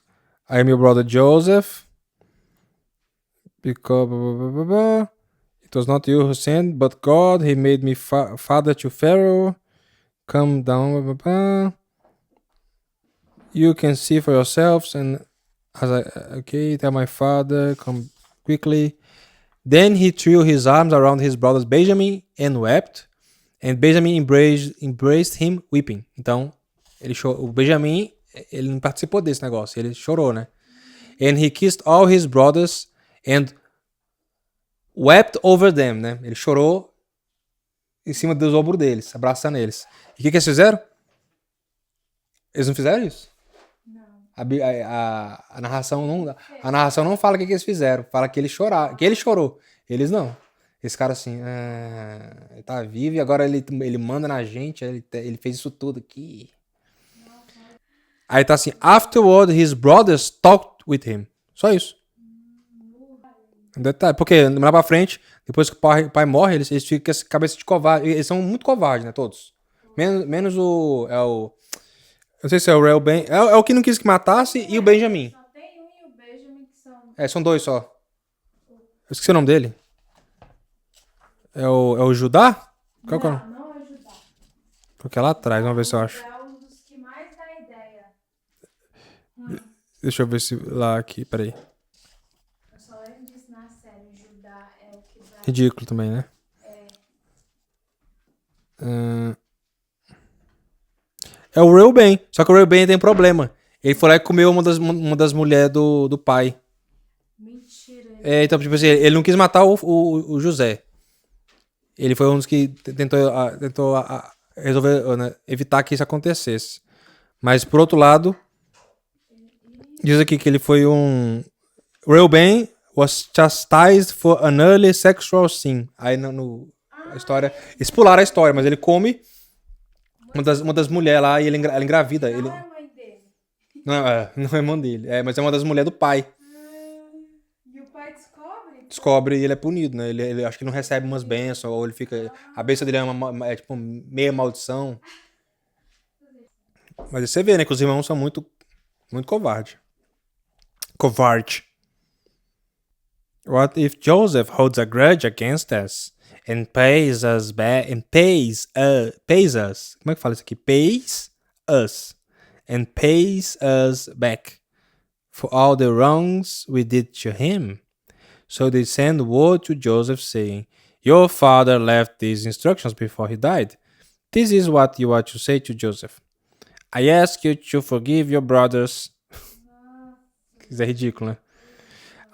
I am your brother Joseph. Because it was not you who sinned, but God. He made me father to Pharaoh. Come down. You can see for yourselves, and tell my father, come quickly. Then he threw his arms around his brothers Benjamin and wept, and Benjamin embraced him weeping. Então, o Benjamin, ele não participou desse negócio, ele chorou, né? And he kissed all his brothers and wept over them, né? Ele chorou em cima dos ombros deles, abraçando eles. E o que eles fizeram? Eles não fizeram isso? A narração não fala o que eles fizeram, fala que ele chorou. Eles não. Esse cara assim, ele tá vivo e agora ele manda na gente, ele fez isso tudo aqui. Aí tá assim, afterward his brothers talked with him. Só isso. Detalhe, porque lá pra frente, depois que o pai morre, eles ficam com essa cabeça de covarde. Eles são muito covardes, né, todos. Menos o... Não sei se é o Reuben. É o que não quis que matasse e o Benjamin. Só tem um e o Benjamin que são... São dois só. O Eu esqueci o nome dele. É o Judá? Qual que é o nome? Não ajudar. Porque é lá atrás, vamos ver se eu acho. É um dos que mais dá ideia. Deixa eu ver se lá aqui, peraí. Eu só lembro disso na série. Judá é o que dá. Ridículo também, né? É o Reuben. Só que o Reuben tem problema. Ele foi lá e comeu uma das mulheres do pai. Mentira. Então, tipo assim, ele não quis matar o José. Ele foi um dos que tentou resolver, né, evitar que isso acontecesse. Mas, por outro lado, diz aqui que ele foi um... Reuben was chastised for an early sexual sin. Aí, a história... Eles pularam a história, mas ele come uma das mulheres lá e ela engravida. Não Ele, é a mãe dele. não é irmã dele. Mas é uma das mulheres do pai. E o pai descobre? Descobre e ele é punido, né? Ele acho que não recebe umas bênçãos, ou ele fica... A bênção dele é tipo meia maldição. Mas você vê, né, que os irmãos são muito covardes. Covarde. What if Joseph holds a grudge against us and pays us back and pays us? Como é que fala isso aqui? Pays us and pays us back for all the wrongs we did to him. So they send word to Joseph saying, "Your father left these instructions before he died. This is what you are to say to Joseph. I ask you to forgive your brothers." Isso é ridículo, né?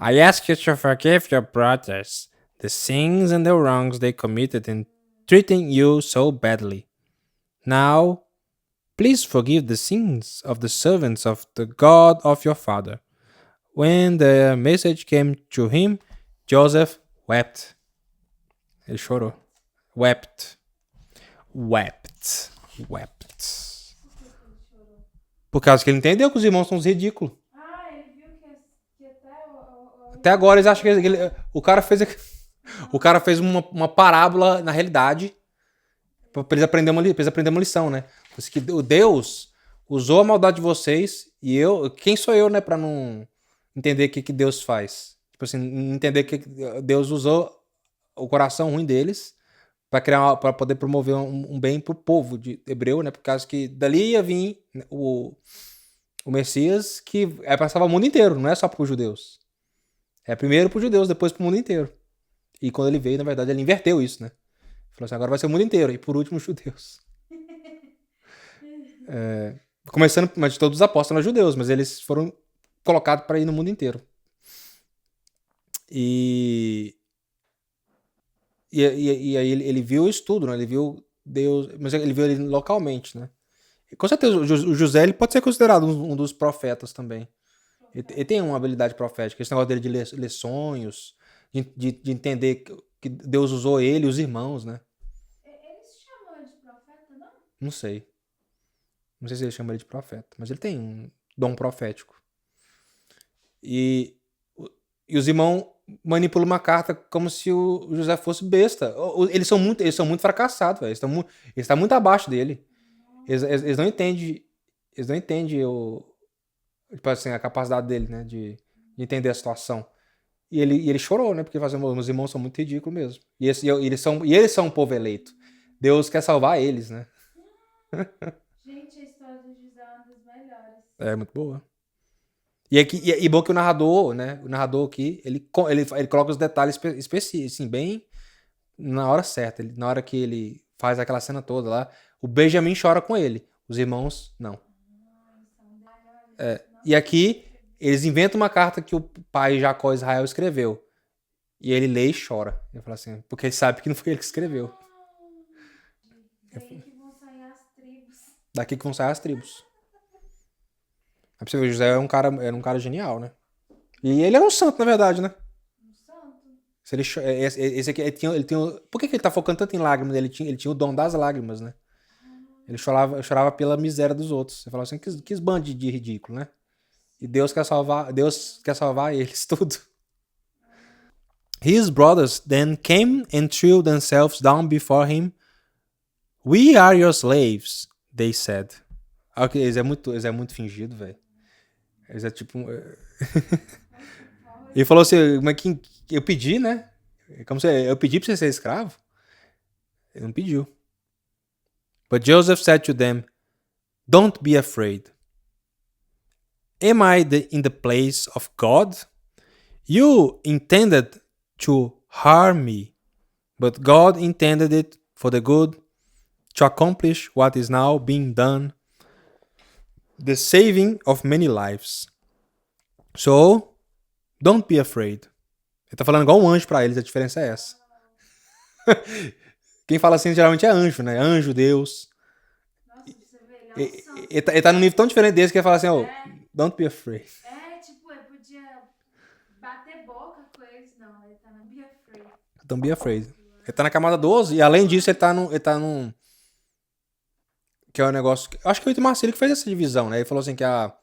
I ask you to forgive your brothers the sins and the wrongs they committed in treating you so badly. Now, please forgive the sins of the servants of the God of your father. When the message came to him, Joseph wept. Ele chorou. Wept. Por causa que ele entendeu que os irmãos são uns ridículos. Ele viu que até Até agora eles acham que o cara fez uma parábola na realidade pra eles aprenderem uma lição, né? Porque que o Deus usou a maldade de vocês e quem sou eu, né, pra não entender o que Deus faz? Tipo assim, entender que Deus usou o coração ruim deles para poder promover um bem pro povo de hebreu, né? Por causa que dali ia vir o Messias que passava o mundo inteiro, não é só pros judeus. É primeiro pros judeus, depois pro mundo inteiro. E quando ele veio, na verdade, ele inverteu isso, né? Falou assim, agora vai ser o mundo inteiro. E por último, os judeus. Começando, mas todos os apóstolos eram judeus, mas eles foram colocados para ir no mundo inteiro. E aí ele viu isso tudo, né? Ele viu Deus, mas ele viu ele localmente, né? E com certeza o José ele pode ser considerado um dos profetas também. Ele tem uma habilidade profética. Esse negócio dele de ler sonhos, de entender que Deus usou ele e os irmãos, né? Ele se chamou de profeta, não? Não sei. Não sei se ele chama ele de profeta, mas ele tem um dom profético. E os irmãos manipulam uma carta como se o José fosse besta. Eles são muito fracassados, velho. Eles estão muito abaixo dele. Eles não entendem. Eles não entendem tipo assim, a capacidade dele, né? De entender a situação. E ele chorou, né? Porque meus irmãos são muito ridículos mesmo. E eles são um povo eleito. Deus quer salvar eles, né? Gente, a história do José é uma das melhores. É muito boa. E bom que o narrador, né? O narrador aqui, ele coloca os detalhes específicos, assim, bem na hora certa. Na hora que ele faz aquela cena toda lá, o Benjamin chora com ele. Os irmãos, não. E aqui, eles inventam uma carta que o pai Jacó Israel escreveu. E ele lê e chora. Ele fala assim, porque ele sabe que não foi ele que escreveu. Daí que vão sair as tribos. Daqui que vão sair as tribos. Aí pra você ver, José era um cara genial, né? E ele era um santo, na verdade, né? Um santo. Se esse aqui, ele tinha. Por que ele tá focando tanto em lágrimas? Ele tinha o dom das lágrimas, né? Ele chorava pela miséria dos outros. Você fala assim, que bando de ridículo, né? E Deus quer salvar eles, tudo. His brothers then came and threw themselves down before him. "We are your slaves," they said. Okay, eles é muito fingido, velho. Eles é tipo... Ele falou assim, mas Eu pedi, né? É como se eu pedi pra você ser escravo. Ele não pediu. But Joseph said to them, don't be afraid. Am I in the place of God? You intended to harm me, but God intended it for the good, to accomplish what is now being done, the saving of many lives. So, don't be afraid. Ele tá falando igual um anjo pra eles, a diferença é essa. Quem fala assim geralmente é anjo, né? Anjo, Deus. Nossa, você vê, ele é um Ele, santo. ele tá num nível tão diferente desse que ele fala assim, oh, don't be afraid. Tipo, ele podia bater boca com eles. Não, ele tá na Be Afraid. Don't be afraid. Ele tá na camada 12 e além disso ele tá num que é um negócio... Eu acho que é o Marcelo que fez essa divisão, né? Ele falou assim que a...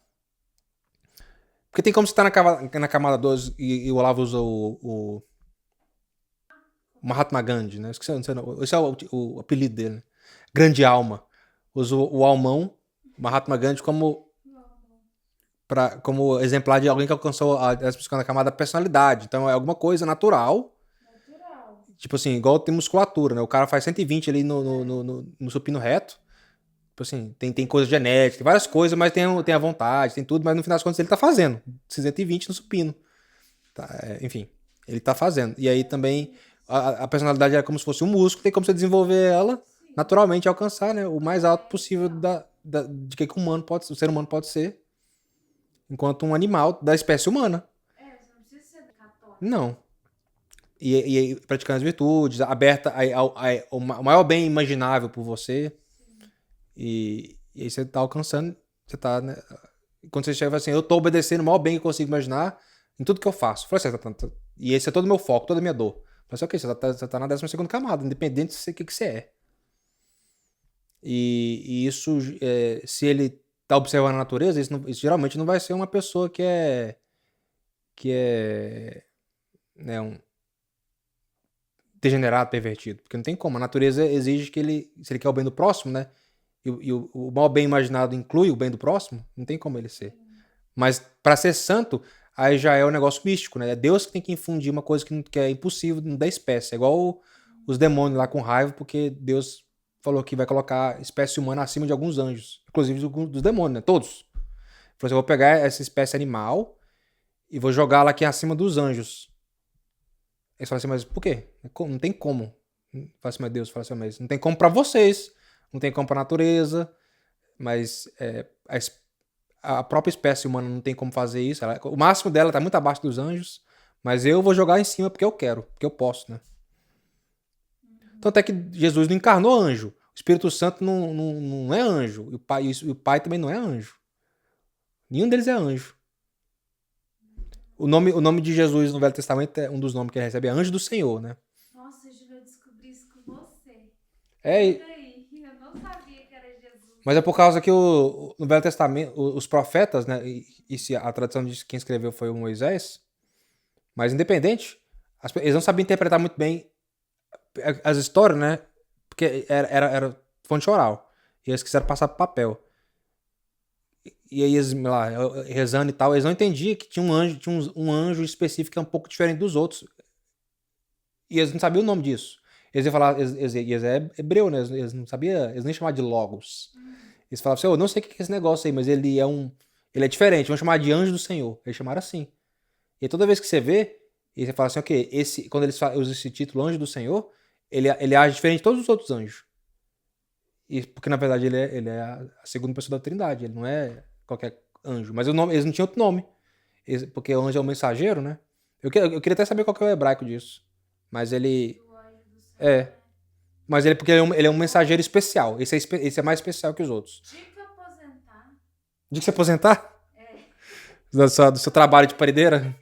Porque tem como você tá na camada 12 e o Olavo usa o Mahatma Gandhi, né? Esqueci, não sei, não. Esse é o apelido dele, né? Grande alma. Usa o almão, Mahatma Gandhi, como exemplar de alguém que alcançou a na camada da personalidade. Então é alguma coisa natural. Tipo assim, igual tem musculatura, né? O cara faz 120 ali no supino reto. Tipo assim, tem coisa genética, tem várias coisas, mas tem a vontade, tem tudo, mas no final das contas ele tá fazendo 120 no supino. Tá, enfim, ele tá fazendo. E aí também a personalidade é como se fosse um músculo, tem como você desenvolver ela naturalmente e alcançar, né, o mais alto possível de que o ser humano pode ser, enquanto um animal da espécie humana. Você não precisa ser católico. Não. E praticando as virtudes, aberta ao maior bem imaginável por você. E aí você tá alcançando, você tá, né? Quando você chega assim, eu tô obedecendo o maior bem que eu consigo imaginar em tudo que eu faço. Falei assim, e esse é todo o meu foco, toda a minha dor. Falei assim, ok, você tá na 12ª camada, independente do que você é. E isso, se ele tá observando a natureza, isso geralmente não vai ser uma pessoa que é né, um degenerado, pervertido. Porque não tem como. A natureza exige que se ele quer o bem do próximo, né? E o mal bem imaginado inclui o bem do próximo, não tem como ele ser. Mas para ser santo, aí já é um negócio místico, né? É Deus que tem que infundir uma coisa que é impossível da espécie. É igual os demônios lá com raiva, porque Deus falou que vai colocar a espécie humana acima de alguns anjos, inclusive dos demônios, né? Todos. Ele falou assim, eu vou pegar essa espécie animal e vou jogá-la aqui acima dos anjos. Eles falam assim, mas por quê? Não tem como. Fala assim, mas Deus fala assim, mas não tem como para vocês. Não tem como pra natureza, mas a própria espécie humana não tem como fazer isso. O máximo dela tá muito abaixo dos anjos, mas eu vou jogar em cima porque eu quero, porque eu posso, né? Tanto é que Jesus não encarnou anjo. O Espírito Santo não é anjo. E o Pai também não é anjo. Nenhum deles é anjo. O nome de Jesus no Velho Testamento é um dos nomes que ele recebe, é Anjo do Senhor, né? Nossa, Júlia, eu descobri isso com você. Eu não sabia que era Jesus. Mas é por causa que no Velho Testamento, os profetas, né? E se a tradição diz que quem escreveu foi o Moisés, mas independente, eles não sabiam interpretar muito bem as histórias, né? Porque era fonte oral. E eles quiseram passar pro papel. E aí eles lá, rezando e tal, eles não entendiam que tinha um anjo específico que é um pouco diferente dos outros. E eles não sabiam o nome disso. Eles iam falar, eles é hebreu, né? Eles não sabiam, eles nem chamavam de Logos. Eles falavam assim, eu não sei o que é esse negócio aí, mas ele é diferente, vamos chamar de Anjo do Senhor. Eles chamaram assim. E toda vez que você vê, e você fala assim, ok, quando eles usam esse título Anjo do Senhor, ele age diferente de todos os outros anjos. Porque na verdade ele é a segunda pessoa da Trindade, ele não é qualquer anjo. Mas eles não tinham outro nome. Porque o anjo é o mensageiro, né? Eu queria até saber qual que é o hebraico disso. Mas ele... Mas porque ele é um mensageiro especial. Esse é mais especial que os outros. Dica aposentar. Dica se aposentar? Do seu trabalho de paredeira?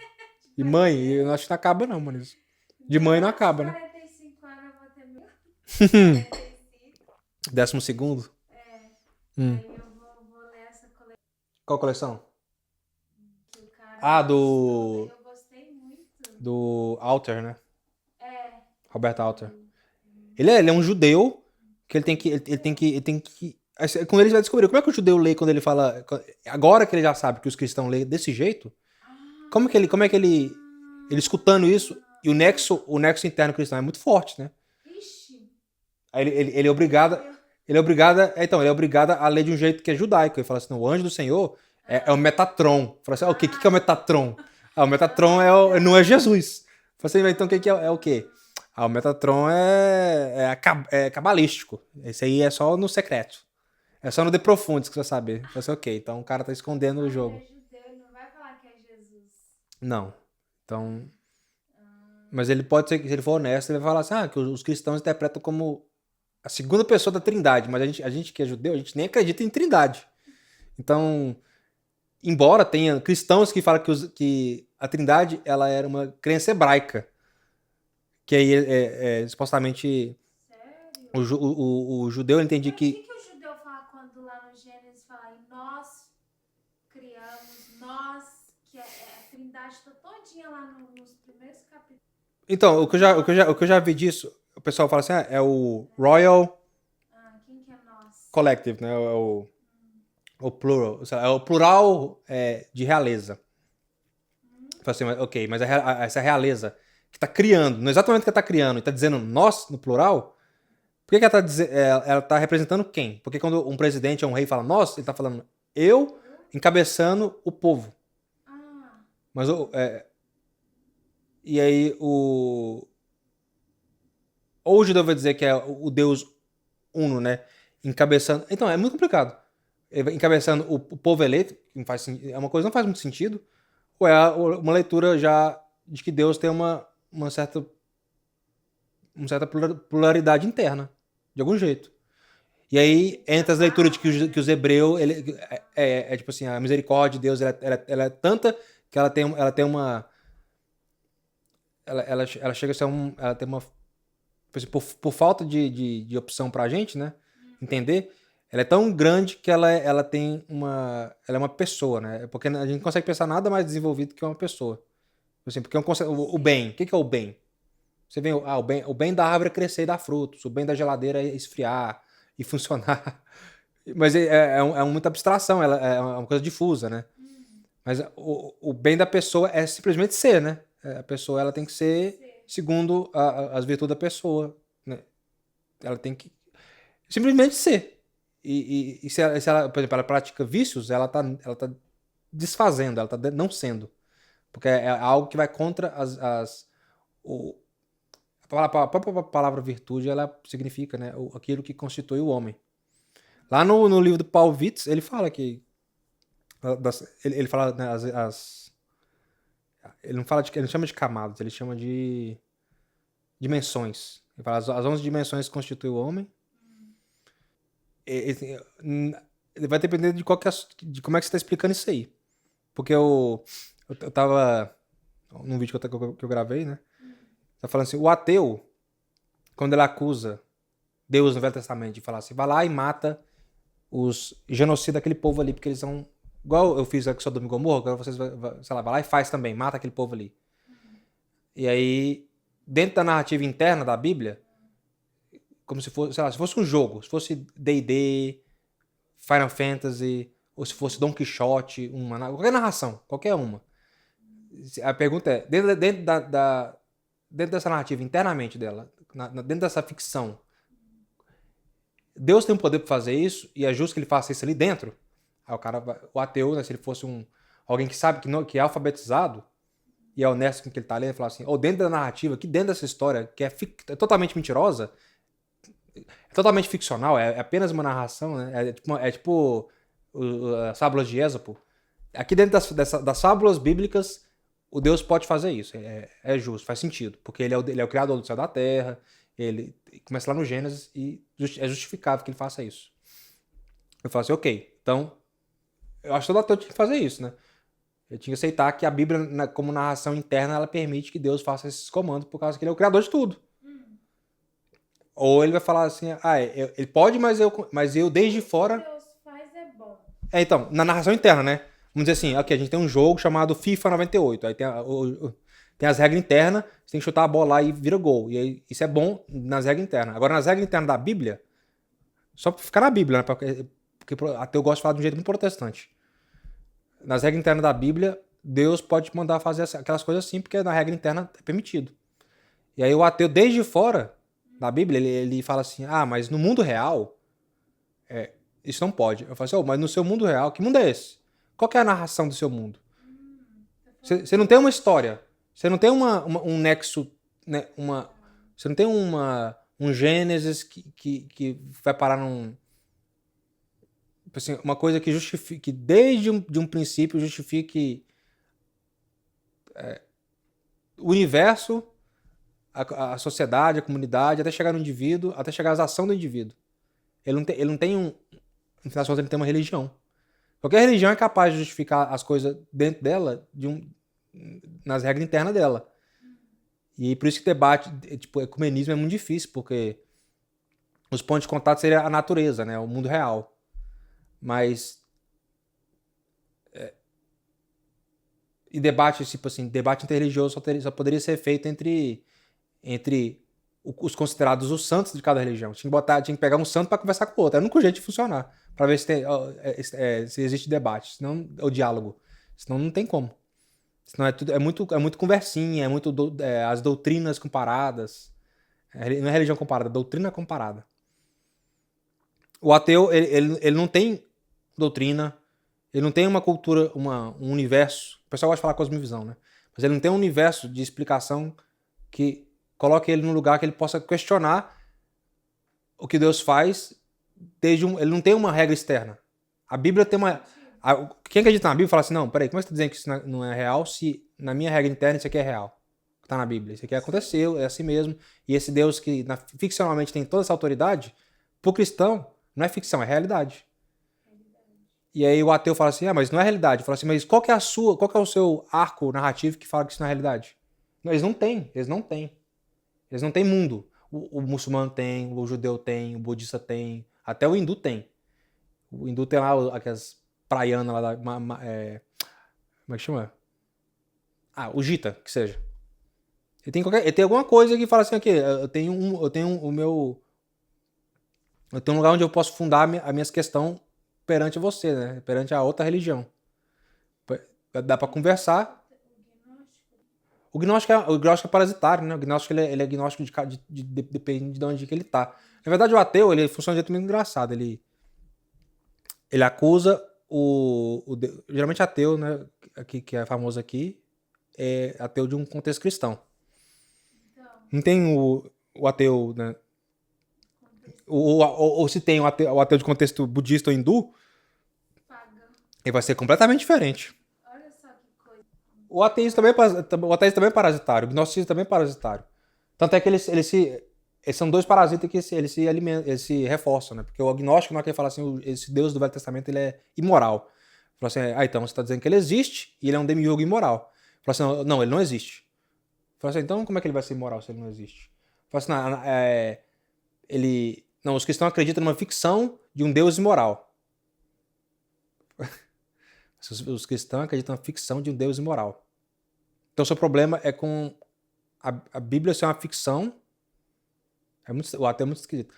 E mãe? Eu acho que não acaba não, mano. De mãe não acaba, né? 45 anos eu vou ter meu. 12º? Aí eu vou ler essa coleção. Qual coleção? Que o cara do... Eu gostei muito. Do Alter, né? Robert Alter. Ele é um judeu que ele tem que quando ele vai descobrir como é que o judeu lê quando ele fala, agora que ele já sabe que os cristãos lêem desse jeito, como é que ele escutando isso E o nexo interno cristão é muito forte, né? Ixi. Aí ele é obrigado. Ele é obrigado a ler de um jeito que é judaico. Ele fala assim: não, o anjo do Senhor é o Metatron. Fala assim: o que é o Metatron? O Metatron não é Jesus. Fala assim, então o que é o quê? O Metatron é cabalístico. Esse aí é só no secreto. É só no De Profundis que você vai saber. Fala assim, ok, então o cara tá escondendo o jogo. Ele é judeu, ele não vai falar que é Jesus. Não. Então. Mas ele pode ser, se ele for honesto, ele vai falar assim: que os cristãos interpretam como a segunda pessoa da Trindade, mas a gente que é judeu, a gente nem acredita em Trindade. Então, embora tenha cristãos que falam que a Trindade ela era uma crença hebraica, que aí supostamente Sério? o judeu entendia Mas o que. que o judeu fala quando lá no Gênesis fala em nós criamos, nós, que a Trindade está todinha lá nos primeiros capítulos. Então, o que eu já vi disso, o pessoal fala assim: é o Royal Quem que é nós? Collective, né? O plural. É o plural de realeza. Fala assim, ok, mas essa realeza que está criando, não é exatamente o que ela está criando, e está dizendo nós no plural, por que ela está representando quem? Porque quando um presidente ou um rei fala nós, ele está falando eu encabeçando o povo. Mas e aí ou o judeu vai dizer que é o Deus uno, né? Encabeçando. Então, é muito complicado. Encabeçando o povo eleito, que não faz, é uma coisa que não faz muito sentido, ou é uma leitura já de que Deus tem uma certa pluralidade interna, de algum jeito. E aí, entre as leituras de que os hebreus, tipo assim, a misericórdia de Deus, ela é tanta que ela tem uma. Ela chega a ser ela tem uma. Por falta de opção pra gente, né? Entender, ela é tão grande que ela tem uma. Ela é uma pessoa, né? Porque a gente não consegue pensar nada mais desenvolvido que uma pessoa. Assim, porque o bem. O que é o bem? Você vê, o bem da árvore é crescer e dar frutos, o bem da geladeira é esfriar e funcionar. Mas muita abstração, ela é uma coisa difusa, né? Mas o bem da pessoa é simplesmente ser, né? A pessoa ela tem que ser segundo as virtudes da pessoa, né? Ela tem que simplesmente ser. E se ela, por exemplo, ela pratica vícios, ela tá desfazendo, ela tá não sendo. Porque é algo que vai contra a própria palavra virtude, ela significa, né, aquilo que constitui o homem. Lá no livro do Paul Witz, ele fala que ele fala, né, ele não fala ele não chama de camadas, ele chama de dimensões. Ele fala as 11 dimensões que constituem o homem. Ele vai depender de de como é que você está explicando isso aí. Porque eu tava num vídeo que eu gravei, né? Tá falando assim, o ateu, quando ele acusa Deus no Velho Testamento de falar assim, vai lá e mata genocida aquele povo ali, porque eles são igual eu fiz aqui com Sodoma e Gomorra, agora vocês sei lá, vai lá e faz também, mata aquele povo ali. E aí, dentro da narrativa interna da Bíblia, como se fosse, sei lá, se fosse um jogo, se fosse D&D, Final Fantasy, ou se fosse Don Quixote, qualquer narração, qualquer uma. A pergunta é, dentro dessa narrativa, internamente dela, dentro dessa ficção, Deus tem o poder para fazer isso e é justo que ele faça isso ali dentro? Aí o ateu, né, se ele fosse alguém que sabe que é alfabetizado e é honesto com o que ele tá lendo, ele fala assim, ou dentro da narrativa, aqui dentro dessa história, que é totalmente mentirosa, é totalmente ficcional, é apenas uma narração, né? É tipo as fábulas de Ésopo. Aqui dentro das fábulas bíblicas, o Deus pode fazer isso. É justo, faz sentido. Porque ele é o criador do céu e da terra. Ele começa lá no Gênesis e é justificável que ele faça isso. Eu falo assim, ok, então eu acho que todo ateu tinha que fazer isso, né? Eu tinha que aceitar que a Bíblia, como narração interna, ela permite que Deus faça esses comandos por causa que ele é o criador de tudo. Ou ele vai falar assim, ele pode, mas eu desde fora... Deus faz é bom. Então, na narração interna, né? Vamos dizer assim, ok, a gente tem um jogo chamado FIFA 98. Aí tem as regras internas, você tem que chutar a bola lá e vira gol. E aí, isso é bom nas regras internas. Agora, nas regras internas da Bíblia, só pra ficar na Bíblia, né? Porque até eu gosto de falar de um jeito muito protestante. Nas regras internas da Bíblia, Deus pode mandar fazer aquelas coisas assim, porque na regra interna é permitido. E aí o ateu, desde fora da Bíblia, ele fala assim, mas no mundo real, isso não pode. Eu falo assim, mas no seu mundo real, que mundo é esse? Qual que é a narração do seu mundo? Você não tem uma história, você não tem um nexo, né, você não tem um Gênesis que vai parar assim, uma coisa que justifique, que desde de um princípio justifique o universo, a sociedade, a comunidade, até chegar no indivíduo, até chegar às ações do indivíduo. Ele não tem no final das contas, ele tem uma religião. Qualquer religião é capaz de justificar as coisas dentro dela, nas regras internas dela. E por isso que debate, tipo, ecumenismo é muito difícil, porque os pontos de contato seria a natureza, né, o mundo real. Mas e debate, tipo assim, debate interreligioso só poderia ser feito entre os considerados os santos de cada religião. Tinha que pegar um santo para conversar com o outro. É o único jeito de funcionar. Para ver se existe debate, senão o diálogo. Senão não tem como. Senão é muito conversinha, as doutrinas comparadas. Não é religião comparada, doutrina comparada. O ateu, ele não tem doutrina, ele não tem uma cultura, um universo. O pessoal gosta de falar cosmovisão, né? Mas ele não tem um universo de explicação que coloque ele num lugar que ele possa questionar o que Deus faz. Ele não tem uma regra externa. A Bíblia tem uma... Quem acredita na Bíblia fala assim, não, peraí, como é que você está dizendo que isso não é real se na minha regra interna isso aqui é real? Está na Bíblia. Isso aqui aconteceu, é assim mesmo. E esse Deus que ficcionalmente tem toda essa autoridade, pro cristão, não é ficção, é realidade. E aí o ateu fala assim, mas não é realidade. Fala assim, mas qual que é o seu arco narrativo que fala que isso não é realidade? Não, eles não têm. Eles não têm mundo. O muçulmano tem, o judeu tem, o budista tem, até o hindu tem. O hindu tem lá aquelas praianas lá, como é que chama? O Gita, que seja. Ele tem alguma coisa que fala assim, aqui, eu tenho um lugar onde eu posso fundar as minhas questões perante você, né? Perante a outra religião. Dá pra conversar. O gnóstico é parasitário, né? O gnóstico ele é gnóstico depende de onde que ele tá. Na verdade, o ateu ele funciona de um jeito muito engraçado. Ele acusa geralmente ateu, né? Que é famoso aqui, é ateu de um contexto cristão. Não tem o ateu, né? Ou se tem o ateu de contexto budista ou hindu, ele vai ser completamente diferente. Olha só que coisa. O ateísmo também é parasitário, o gnosticismo também é parasitário. Tanto é que eles são dois parasitas que eles se alimentam, eles se reforçam, né? Porque o agnóstico não é que ele fala assim, esse Deus do Velho Testamento ele é imoral. Fala assim, então você está dizendo que ele existe e ele é um demiurgo imoral. Fala assim, não, ele não existe. Fala assim, então como é que ele vai ser imoral se ele não existe? Fala assim, os cristãos acreditam numa ficção de um Deus imoral. Os cristãos acreditam na ficção de um Deus imoral. Então o seu problema é com a Bíblia ser uma ficção. O ateu é muito esquisito.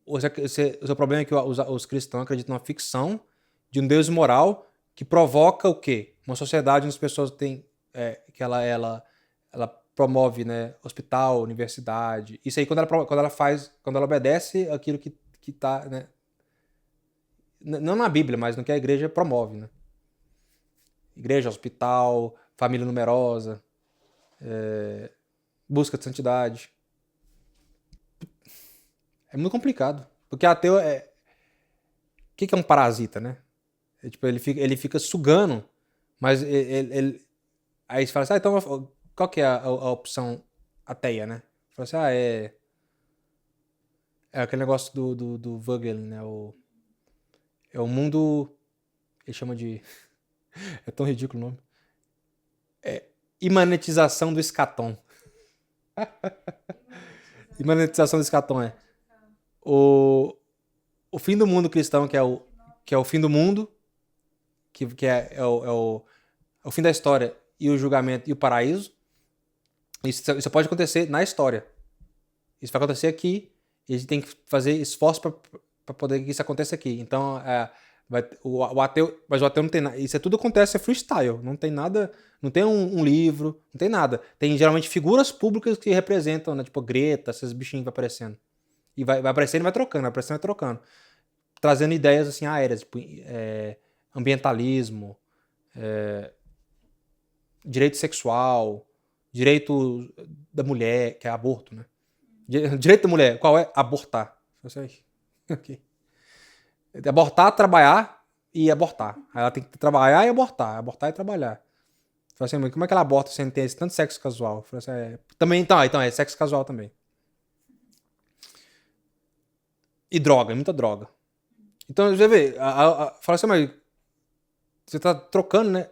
O seu problema é que os cristãos acreditam numa ficção de um Deus imoral que provoca o quê? Uma sociedade onde as pessoas têm... que ela promove, né, hospital, universidade. Isso aí quando ela obedece aquilo que tá, né, não na Bíblia, mas no que a igreja promove, né? Igreja, hospital, família numerosa, busca de santidade. É muito complicado. Porque ateu o que é um parasita, né? Ele fica sugando, mas aí você fala assim, então qual que é a opção ateia, né? Fala assim, é aquele negócio do Vogel, né? É o mundo... Ele chama de... É tão ridículo o nome. Imanetização do escatom. Imanetização do escatom o fim do mundo cristão, que é o fim do mundo, que é o fim da história e o julgamento e o paraíso. Isso pode acontecer na história. Isso vai acontecer aqui e a gente tem que fazer esforço para poder que isso aconteça aqui. Então, O ateu, mas o ateu não tem nada. Isso é tudo acontece, é freestyle. Não tem nada. Não tem um livro, não tem nada. Tem geralmente figuras públicas que representam, né? Tipo Greta, esses bichinhos que vai aparecendo. E vai aparecendo e vai trocando, vai aparecendo e vai trocando. Trazendo ideias assim aéreas, tipo ambientalismo, direito sexual, direito da mulher, que é aborto, né? Direito da mulher, qual é? Abortar. Ok. Abortar, trabalhar e abortar. Ela tem que trabalhar e abortar. Abortar e trabalhar. Falei assim, mas como é que ela aborta sem ter tanto sexo casual? Falei assim, também, então, é sexo casual também. E droga, muita droga. Então, você vê, fala assim, mas você tá trocando, né?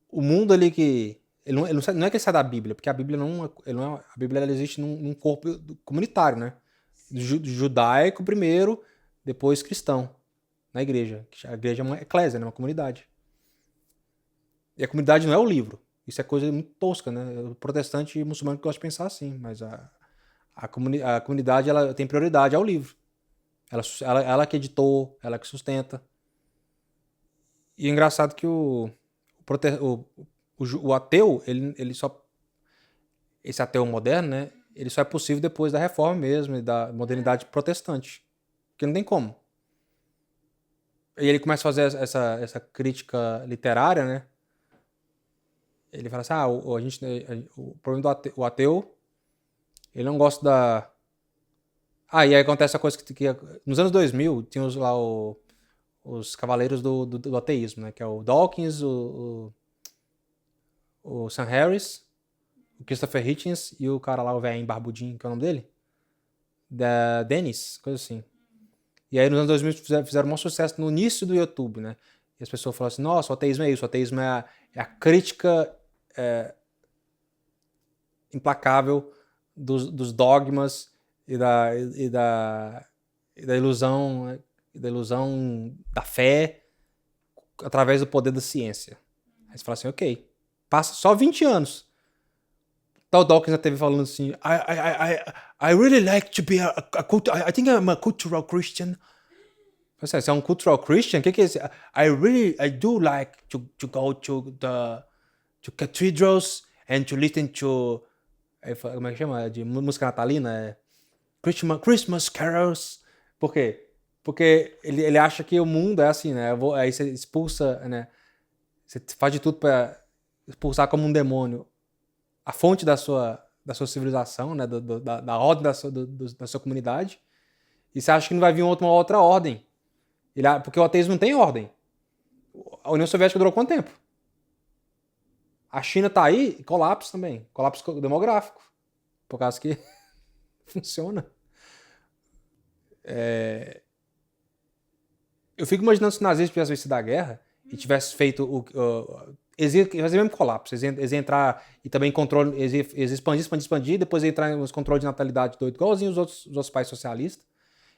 O mundo ali que. Não é que ele sai da Bíblia, porque a Bíblia a Bíblia ela existe num corpo comunitário, né? Judaico primeiro, depois cristão, na igreja. A igreja é uma eclésia, né? Uma comunidade. E a comunidade não é o livro. Isso é coisa muito tosca, né? O protestante e muçulmano que gosta de pensar assim, mas a comunidade ela tem prioridade ao livro. Ela que editou, ela que sustenta. E é engraçado que o ateu, ele só. Esse ateu moderno, né? Ele só é possível depois da reforma mesmo e da modernidade protestante. Porque não tem como. E ele começa a fazer essa crítica literária, né? Ele fala assim: o problema o ateu, ele não gosta da. E aí acontece a coisa que nos anos 2000 tinha lá os cavaleiros do ateísmo, né? Que é o Dawkins, o Sam Harris, o Christopher Hitchens e o cara lá, o velho barbudinho, que é o nome dele? Da Dennis, coisa assim. E aí nos anos 2000 fizeram um maior sucesso no início do YouTube, né? E as pessoas falaram assim, nossa, o ateísmo é isso, o ateísmo é a crítica implacável dos dogmas e da ilusão, né? E da ilusão da fé através do poder da ciência. Aí você fala assim, ok, passa só 20 anos. Tal Dawkins já teve falando assim, I really like to be I think I'm a cultural Christian. Você é um cultural Christian? O que é isso? I do like to go to cathedrals and to listen to, como é que chama? De música natalina? Christmas carols. Por quê? Porque ele acha que o mundo é assim, né? Aí você expulsa, né? Você faz de tudo pra expulsar como um demônio a fonte da sua civilização, né? Da ordem da sua comunidade. E você acha que não vai vir uma outra ordem. Porque o ateísmo não tem ordem. A União Soviética durou quanto tempo? A China tá aí e colapso também. Colapso demográfico. Por causa que funciona. Eu fico imaginando se os nazistas tivessem vencido a guerra e tivessem feito eles iam fazer o mesmo colapso. Eles iam entrar e também controle. Eles iam expandir, depois iam entrar nos controles de natalidade doido, igualzinho os outros países socialistas.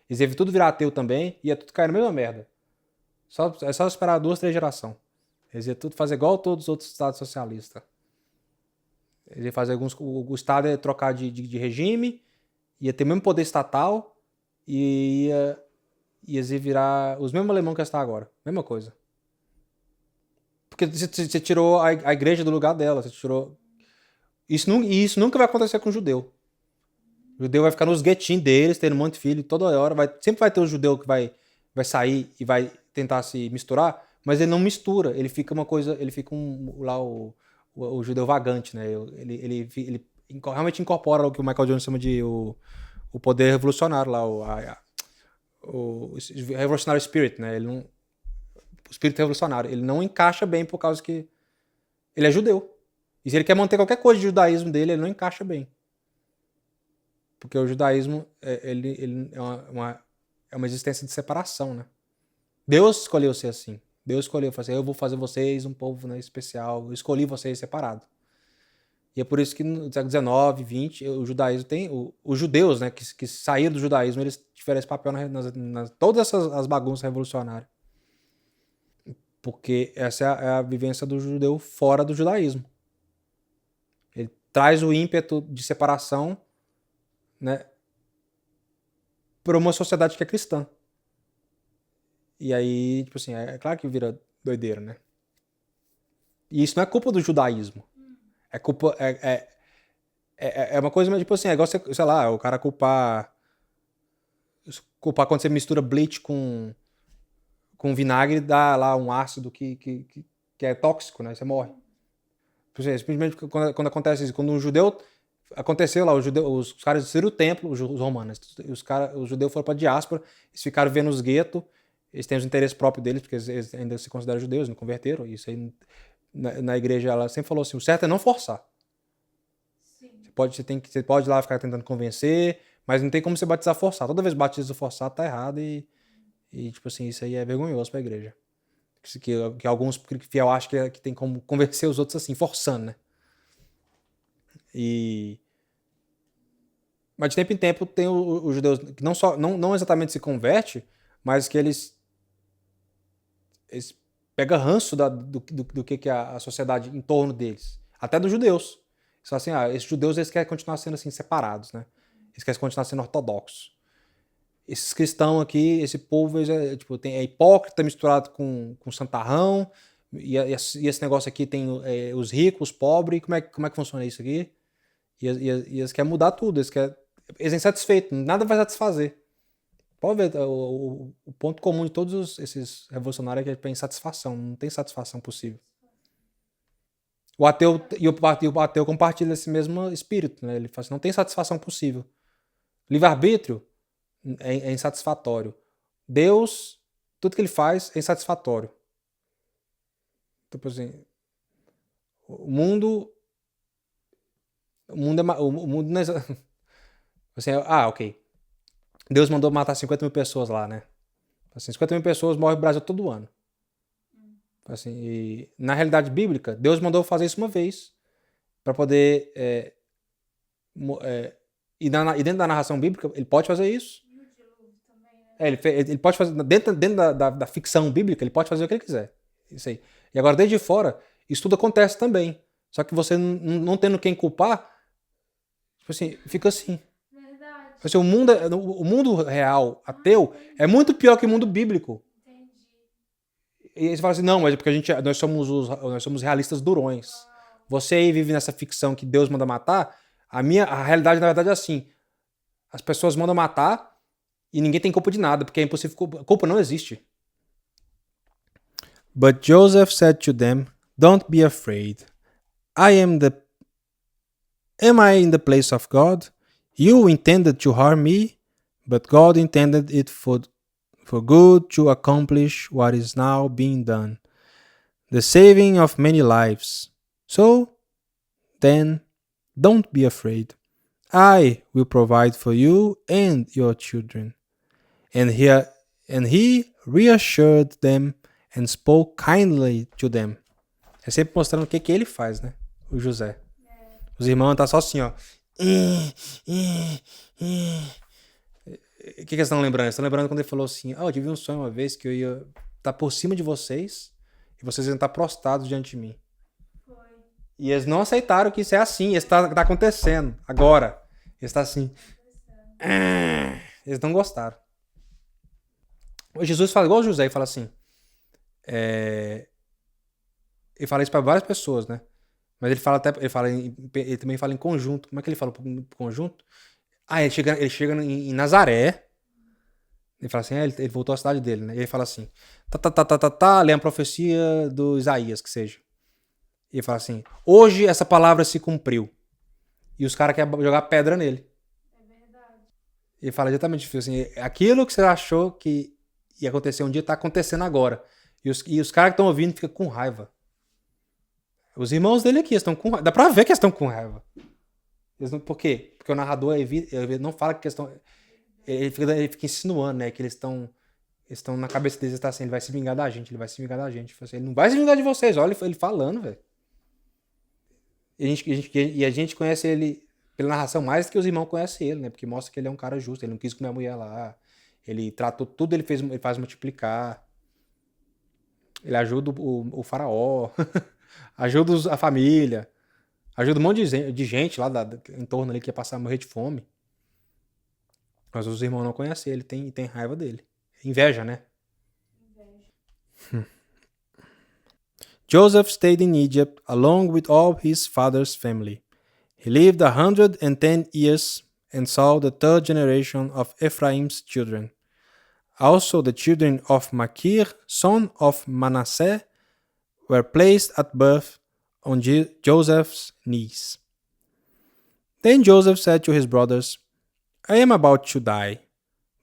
Eles iam tudo virar ateu também, ia tudo cair na mesma merda. É só esperar 2, 3 gerações. Eles iam tudo fazer igual todos os outros estados socialistas. Eles iam fazer o Estado ia trocar de regime, ia ter o mesmo poder estatal e ia virar os mesmos alemães que está agora. Mesma coisa. Porque você tirou a igreja do lugar dela. Você tirou. Isso nunca vai acontecer com o judeu. O judeu vai ficar nos guetinhos deles, tendo um monte de filho toda hora. Sempre vai ter um judeu que vai sair e vai tentar se misturar, mas ele não mistura. Ele fica uma coisa. Ele fica o judeu vagante, né? Ele realmente incorpora o que o Michael Jones chama de o poder revolucionário lá, o revolutionary spirit, né? O espírito revolucionário. Ele não encaixa bem por causa que ele é judeu. E se ele quer manter qualquer coisa de judaísmo dele, ele não encaixa bem. Porque o judaísmo ele é uma existência de separação, né? Deus escolheu ser assim. Deus escolheu fazer, eu vou fazer vocês um povo, né, especial. Eu escolhi vocês separado. E é por isso que no século XIX, XX, o judaísmo tem. Os judeus, né, que saíram do judaísmo, eles tiveram esse papel todas as bagunças revolucionárias. Porque essa é a vivência do judeu fora do judaísmo. Ele traz o ímpeto de separação, né, para uma sociedade que é cristã. E aí, tipo assim, é claro que vira doideira, né? E isso não é culpa do judaísmo. É culpa. É uma coisa, tipo assim, é igual, sei lá, o cara culpar quando você mistura bleach com vinagre, dá lá um ácido que é tóxico, né? Você morre. Tipo assim, simplesmente quando acontece isso, quando um judeu. Aconteceu lá, os caras destruíram o templo, os romanos, os judeus foram pra diáspora, eles ficaram vendo os guetos, eles têm os interesses próprios deles, porque eles ainda se consideram judeus, não converteram. Isso aí, na igreja, ela sempre falou assim: o certo é não forçar. Sim. Você pode ir lá ficar tentando convencer, mas não tem como você batizar forçar. Toda vez batiza forçado tá errado tipo assim, isso aí é vergonhoso pra igreja. Que alguns fiel acham que tem como convencer os outros assim, forçando, né? Mas de tempo em tempo tem os judeus que não exatamente se converte, mas que eles pegam ranço do que é a sociedade em torno deles. Até dos judeus. Só assim, esses judeus eles querem continuar sendo assim separados, né? Eles querem continuar sendo ortodoxos. Esses cristãos aqui, esse povo tipo, é hipócrita misturado com santarrão. E esse negócio aqui tem os ricos, os pobres. Como é que funciona isso aqui? E eles querem mudar tudo. Eles são insatisfeitos. Nada vai satisfazer. Pode ver, o ponto comum de todos esses revolucionários é que é insatisfação. Não tem satisfação possível. O ateu compartilha esse mesmo espírito, né? Ele fala assim, não tem satisfação possível. Livre-arbítrio é insatisfatório. Deus, tudo que ele faz é insatisfatório. Tipo assim, o mundo não é... Assim, ok. Deus mandou matar 50 mil pessoas lá, né? Assim, 50 mil pessoas morrem no Brasil todo ano. Assim, e na realidade bíblica, Deus mandou fazer isso uma vez para poder e dentro da narração bíblica ele pode fazer isso. E o dilúvio também, né? Ele pode fazer dentro da ficção bíblica, ele pode fazer o que ele quiser. Isso aí. E agora desde fora isso tudo acontece também. Só que você não tendo quem culpar, tipo assim, fica assim. Verdade. Assim, o mundo real ateu é muito pior que o mundo bíblico. Entendi. E aí você fala assim, não, mas é porque nós somos realistas durões. Você aí vive nessa ficção que Deus manda matar. A realidade, na verdade, é assim. As pessoas mandam matar e ninguém tem culpa de nada, porque é impossível. Culpa não existe. But Joseph said to them, don't be afraid. Am I in the place of God? You intended to harm me, but God intended it for good to accomplish what is now being done, the saving of many lives. So, then, don't be afraid. I will provide for you and your children. And he reassured them and spoke kindly to them. É sempre mostrando o que ele faz, né? O José. Os irmãos tá só assim, ó. O que eles estão lembrando? Eles estão lembrando quando ele falou assim: eu tive um sonho uma vez que eu ia estar por cima de vocês e vocês iam estar prostrados diante de mim. Foi. E eles não aceitaram que isso é assim, isso tá acontecendo agora. Eles estão assim. Eles não gostaram. O Jesus fala igual o José e fala assim. Ele fala isso para várias pessoas, né? Mas ele também fala em conjunto. Como é que ele fala em conjunto? Ele chega em Nazaré. Ele fala assim, ele voltou à cidade dele, né? E ele fala assim, lê a profecia do Isaías, que seja. E ele fala assim, hoje essa palavra se cumpriu. E os caras querem jogar pedra nele. É verdade. Ele fala exatamente assim, aquilo que você achou que ia acontecer um dia tá acontecendo agora. E os caras que estão ouvindo ficam com raiva. Os irmãos dele aqui estão com raiva. Dá pra ver que eles estão com raiva. Por quê? Porque o narrador não fala que eles estão... Ele fica insinuando, né? Que eles estão na cabeça deles, tá assim, ele vai se vingar da gente, ele vai se vingar da gente. Ele não vai se vingar de vocês, olha ele falando, velho. E a gente conhece ele pela narração mais do que os irmãos conhecem ele, né? Porque mostra que ele é um cara justo, ele não quis comer a mulher lá. Ele tratou tudo, ele faz multiplicar. Ele ajuda o faraó, ajuda a família, ajuda um monte de gente lá em torno ali que ia passar a morrer de fome. Mas os irmãos não conhecem ele e tem raiva dele. Inveja, né? Joseph stayed in Egypt along with all his father's family. He lived 110 years and saw the third generation of Ephraim's children. Also, the children of Machir, son of Manasseh, were placed at birth on Joseph's knees. Then Joseph said to his brothers, I am about to die,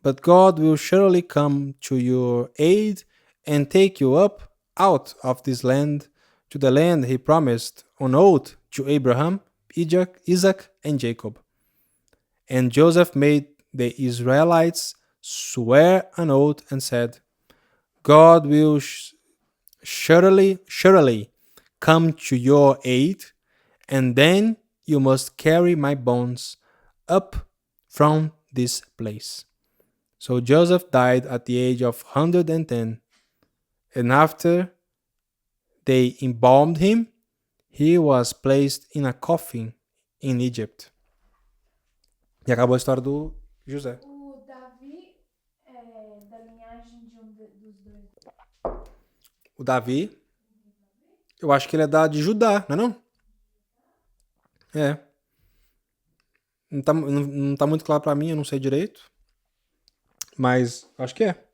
but God will surely come to your aid and take you up out of this land to the land he promised on oath to Abraham, Isaac, and Jacob. And Joseph made the Israelites swear an oath and said, God will surely come to your aid, and then you must carry my bones up from this place. So Joseph died at the age of 110, and after they embalmed him, he was placed in a coffin in Egypt. E acabou a história do José. O Davi é da linhagem de dos dois. O Davi, eu acho que ele é de Judá, não é não? É. Não tá muito claro pra mim, eu não sei direito. Mas acho que é.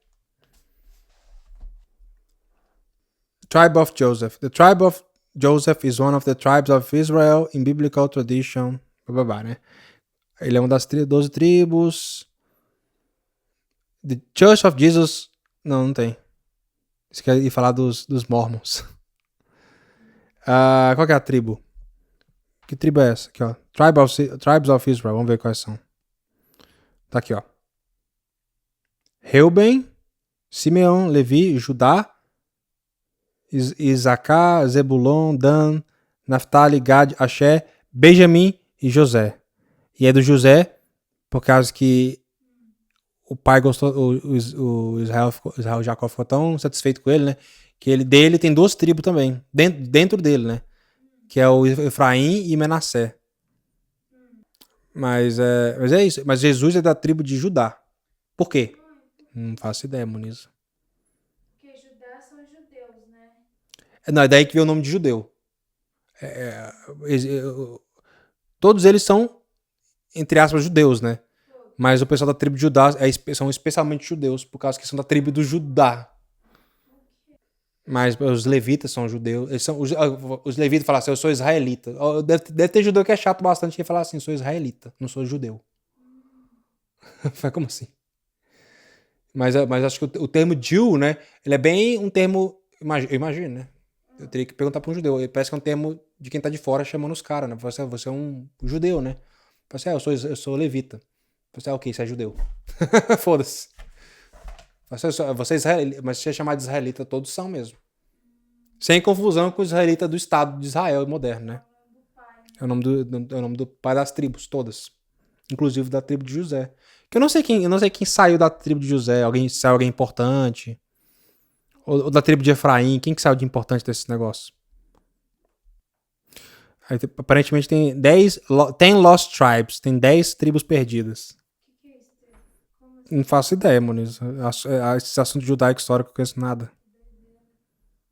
Tribe of Joseph. The tribe of Joseph is one of the tribes of Israel in biblical tradition. Né? Ele é uma das 12 tribos. The Church of Jesus. Não tem. Isso quer ir falar dos Mormons. Qual que é a tribo? Que tribo é essa? Aqui, ó. Tribes of Israel. Vamos ver quais são. Tá aqui, ó. Reuben, Simeão, Levi, Judá, Isacar, Zebulon, Dan, Naphtali, Gad, Asher, Benjamim e José. E é do José, por causa que o pai gostou, o Israel Jacó ficou tão satisfeito com ele, né? Que dele tem 2 tribos também, dentro dele, né? Que é o Efraim e Menassé. Mas é isso. Mas Jesus é da tribo de Judá. Por quê? Não faço ideia, Moniza. Porque Judá são judeus, né? Não, é daí que veio o nome de judeu. Todos eles são, entre aspas, judeus, né? Mas o pessoal da tribo de Judá são especialmente judeus, por causa que são da tribo do Judá. Mas os levitas são judeus. Os levitas falam assim, eu sou israelita. Deve ter judeu que é chato bastante que falar assim, sou israelita, não sou judeu. Faz como assim? Mas acho que o termo Jew, né? Ele é bem um termo. Eu imagino, né? Eu teria que perguntar para um judeu. Ele parece que é um termo de quem tá de fora chamando os caras, né? Você é um judeu, né? Você eu sou levita. Você é o quê? Você é judeu. Foda-se. Você é israelita, mas se é chamado de israelita, todos são mesmo. Sem confusão com o israelita do Estado de Israel moderno, né? É o nome do pai das tribos, todas. Inclusive da tribo de José. Que eu não sei quem saiu da tribo de José. Saiu alguém importante. Ou da tribo de Efraim. Quem que saiu de importante desse negócio? Aí, aparentemente tem 10 Lost Tribes. Tem 10 tribos perdidas. O que é isso? Não faço ideia, Moniz. Esse assunto judaico histórico eu não conheço nada.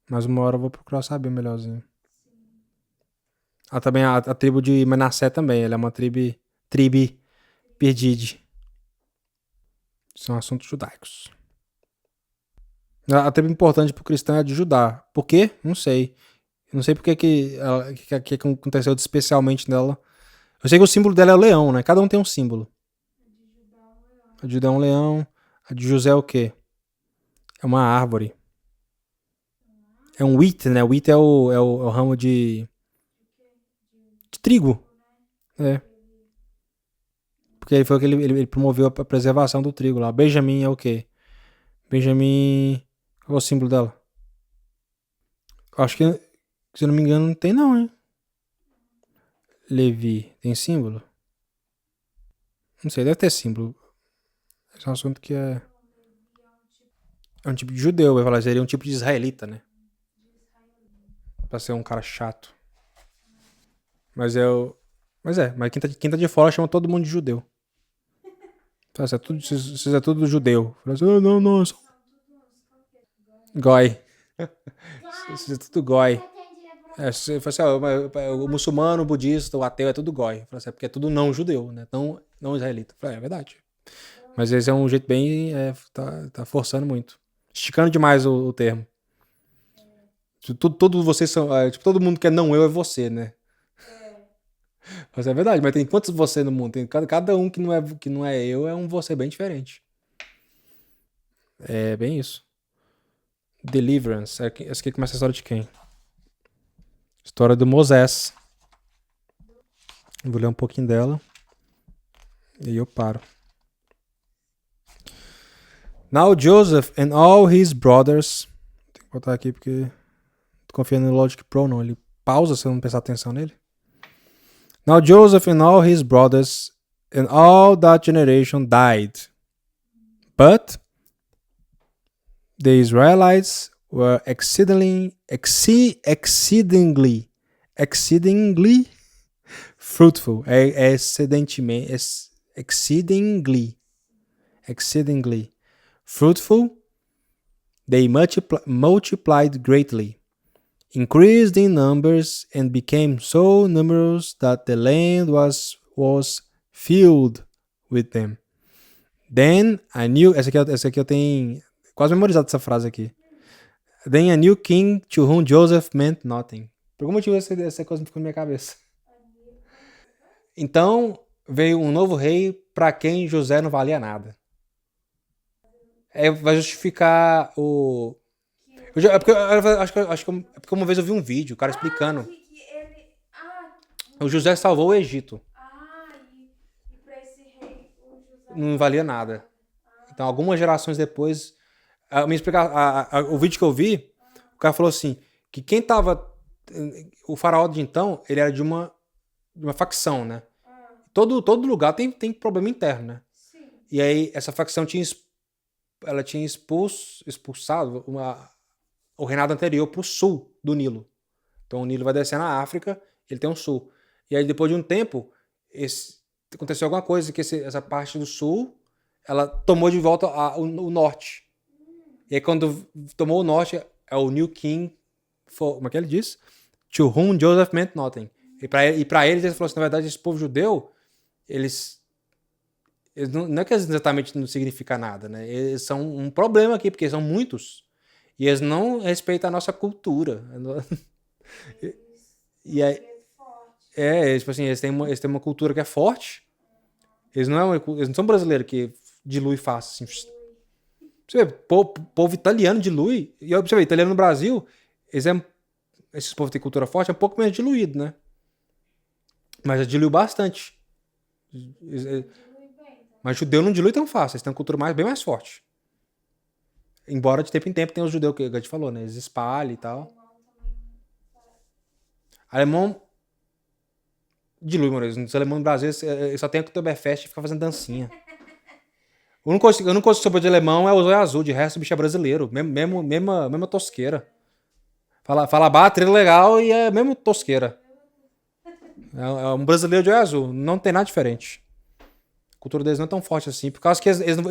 Mas uma hora eu vou procurar saber melhorzinho. Também a tribo de Manassé também. Ela é uma tribo perdida. São assuntos judaicos. A tribo importante pro cristão é a de Judá. Por quê? Não sei. Eu não sei porque que aconteceu especialmente nela. Eu sei que o símbolo dela é o leão, né? Cada um tem um símbolo. A de Judá é um leão. A de José é o quê? É uma árvore. É um wheat, né? Wheat é o ramo de trigo. É. Porque ele foi que ele promoveu a preservação do trigo lá. Benjamim é o quê? Benjamim. Qual é o símbolo dela? Acho que, se eu não me engano, não tem não, hein? Levi. Tem símbolo? Não sei, deve ter símbolo. Esse é um assunto que é um tipo de judeu, vai falar. Seria um tipo de israelita, né? Pra ser um cara chato. Mas quem tá de fora chama todo mundo de judeu. Vocês é tudo judeu. Fala assim, não, não, eu sou goi. Vocês é tudo goi. Você fala assim, o muçulmano, o budista, o ateu é tudo goi. Fala assim, porque é tudo não judeu, né? Não israelita. Fala, é verdade. Mas esse é um jeito bem. Tá forçando muito. Esticando demais o termo. Todos vocês são. Tipo, todo mundo que é não eu é você, né? Mas é verdade, mas tem quantos você no mundo? Tem cada um que não é eu é um você bem diferente. É bem isso. Deliverance. Essa aqui começa a história de quem? História do Moisés. Vou ler um pouquinho dela. E aí eu paro. Now Joseph and all his brothers. Tem que botar aqui porque tô confiando no Logic Pro, não. Ele pausa se eu não prestar atenção nele. Now Joseph and all his brothers and all that generation died. But the Israelites were exceedingly fruitful. Exceedingly fruitful. They multiplied greatly, increased in numbers, and became so numerous that the land was filled with them. Then a new. Essa aqui eu tenho quase memorizado essa frase aqui. Then a new king to whom Joseph meant nothing. Por algum motivo essa coisa ficou na minha cabeça. Então veio um novo rei para quem José não valia nada. Vai justificar o. Acho que uma vez eu vi um vídeo, o cara explicando. O José salvou o Egito. E pra esse rei, o José Não valia nada. Então, algumas gerações depois, o vídeo que eu vi, o cara falou assim, que quem tava. O faraó de então, ele era de uma facção, né? Todo lugar tem problema interno, né? Sim. E aí, essa facção tinha expulsado o reinado anterior pro sul do Nilo. Então, o Nilo vai descendo na África, ele tem um sul. E aí, depois de um tempo, aconteceu alguma coisa que essa parte do sul, ela tomou de volta o norte. E aí, quando tomou o norte, é o New King, como é que ele diz? To whom Joseph meant nothing. E pra eles, ele falou assim, na verdade, esse povo judeu, eles não é que exatamente não significa nada, né? Eles são um problema aqui, porque são muitos. E eles não respeitam a nossa cultura. E aí, tipo assim, eles têm uma cultura que é forte. Eles não são brasileiros que dilui fácil. Assim. Você vê, povo italiano dilui. E você vê, italiano no Brasil, esses povos que têm cultura forte é um pouco menos diluído, né? Mas já diluiu bastante. Mas judeu não dilui tão fácil, eles têm uma cultura bem mais forte. Embora de tempo em tempo tem os judeus que a gente falou, né? Eles espalham e tal. Alemão dilui, mano. Os alemães no Brasil só tem a Oktoberfest e fica fazendo dancinha. O único que soube de alemão é o Zóio Azul, de resto o bicho é brasileiro. Mesma tosqueira. Fala trilha legal e é mesmo tosqueira. É um brasileiro de olho azul, não tem nada diferente. A cultura deles não é tão forte assim, por causa que eles não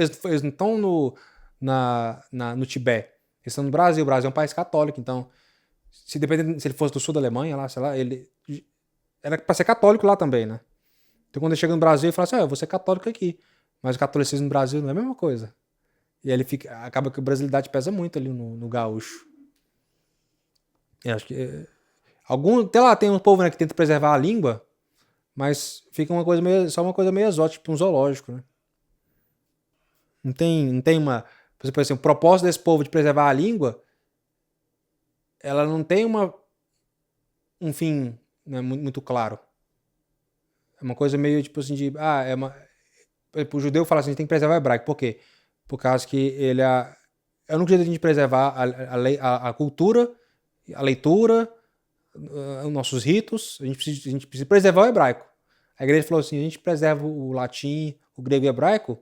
estão no Tibete. Eles estão no Brasil. O Brasil é um país católico, então se ele fosse do sul da Alemanha, lá, sei lá, ele era pra ser católico lá também, né? Então quando ele chega no Brasil, ele fala assim, eu vou ser católico aqui. Mas o catolicismo no Brasil não é a mesma coisa. E aí acaba que a brasilidade pesa muito ali no gaúcho. Eu acho que até lá tem um povo, né, que tenta preservar a língua, mas fica só uma coisa meio exótica, tipo um zoológico, né? Não tem uma... Por exemplo, assim, o propósito desse povo de preservar a língua, ela não tem um fim, né, muito claro. É uma coisa meio tipo assim de... o judeu fala assim, a gente tem que preservar o hebraico. Por quê? Por causa que ele é o único jeito de a gente preservar a cultura, a leitura, os nossos ritos. A gente precisa preservar o hebraico. A igreja falou assim, a gente preserva o latim, o grego e o hebraico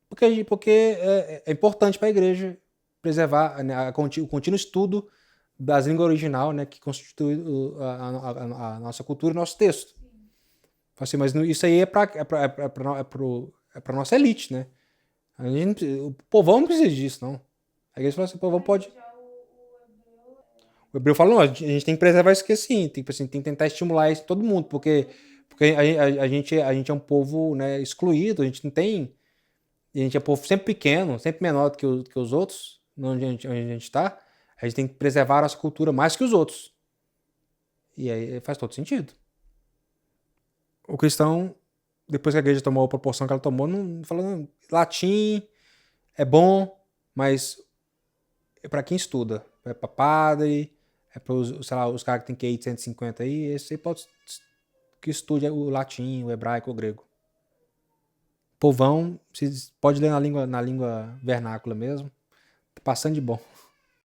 porque é importante para a igreja preservar, né, o contínuo estudo das línguas original, né, que constitui a nossa cultura e nosso texto. Assim, mas isso aí é pra nossa elite, né? O povão não precisa disso, não. Aí eles falam assim, o povão pode. Já o hebreu O hebreu fala, não, a gente tem que preservar isso aqui assim, tipo assim, tem que tentar estimular isso em todo mundo, porque a gente é um povo, né, excluído, a gente não tem. A gente é um povo sempre pequeno, sempre menor do que os outros, onde a gente está. A gente tem que preservar a nossa cultura mais que os outros. E aí faz todo sentido. O cristão, depois que a igreja tomou a proporção que ela tomou, não falando latim é bom, mas é para quem estuda. É para padre, é para os, sei lá, os caras que tem QI de 150 aí, esse aí pode que estude o latim, o hebraico, o grego. Povão, pode ler na língua vernácula mesmo. Tá passando de bom.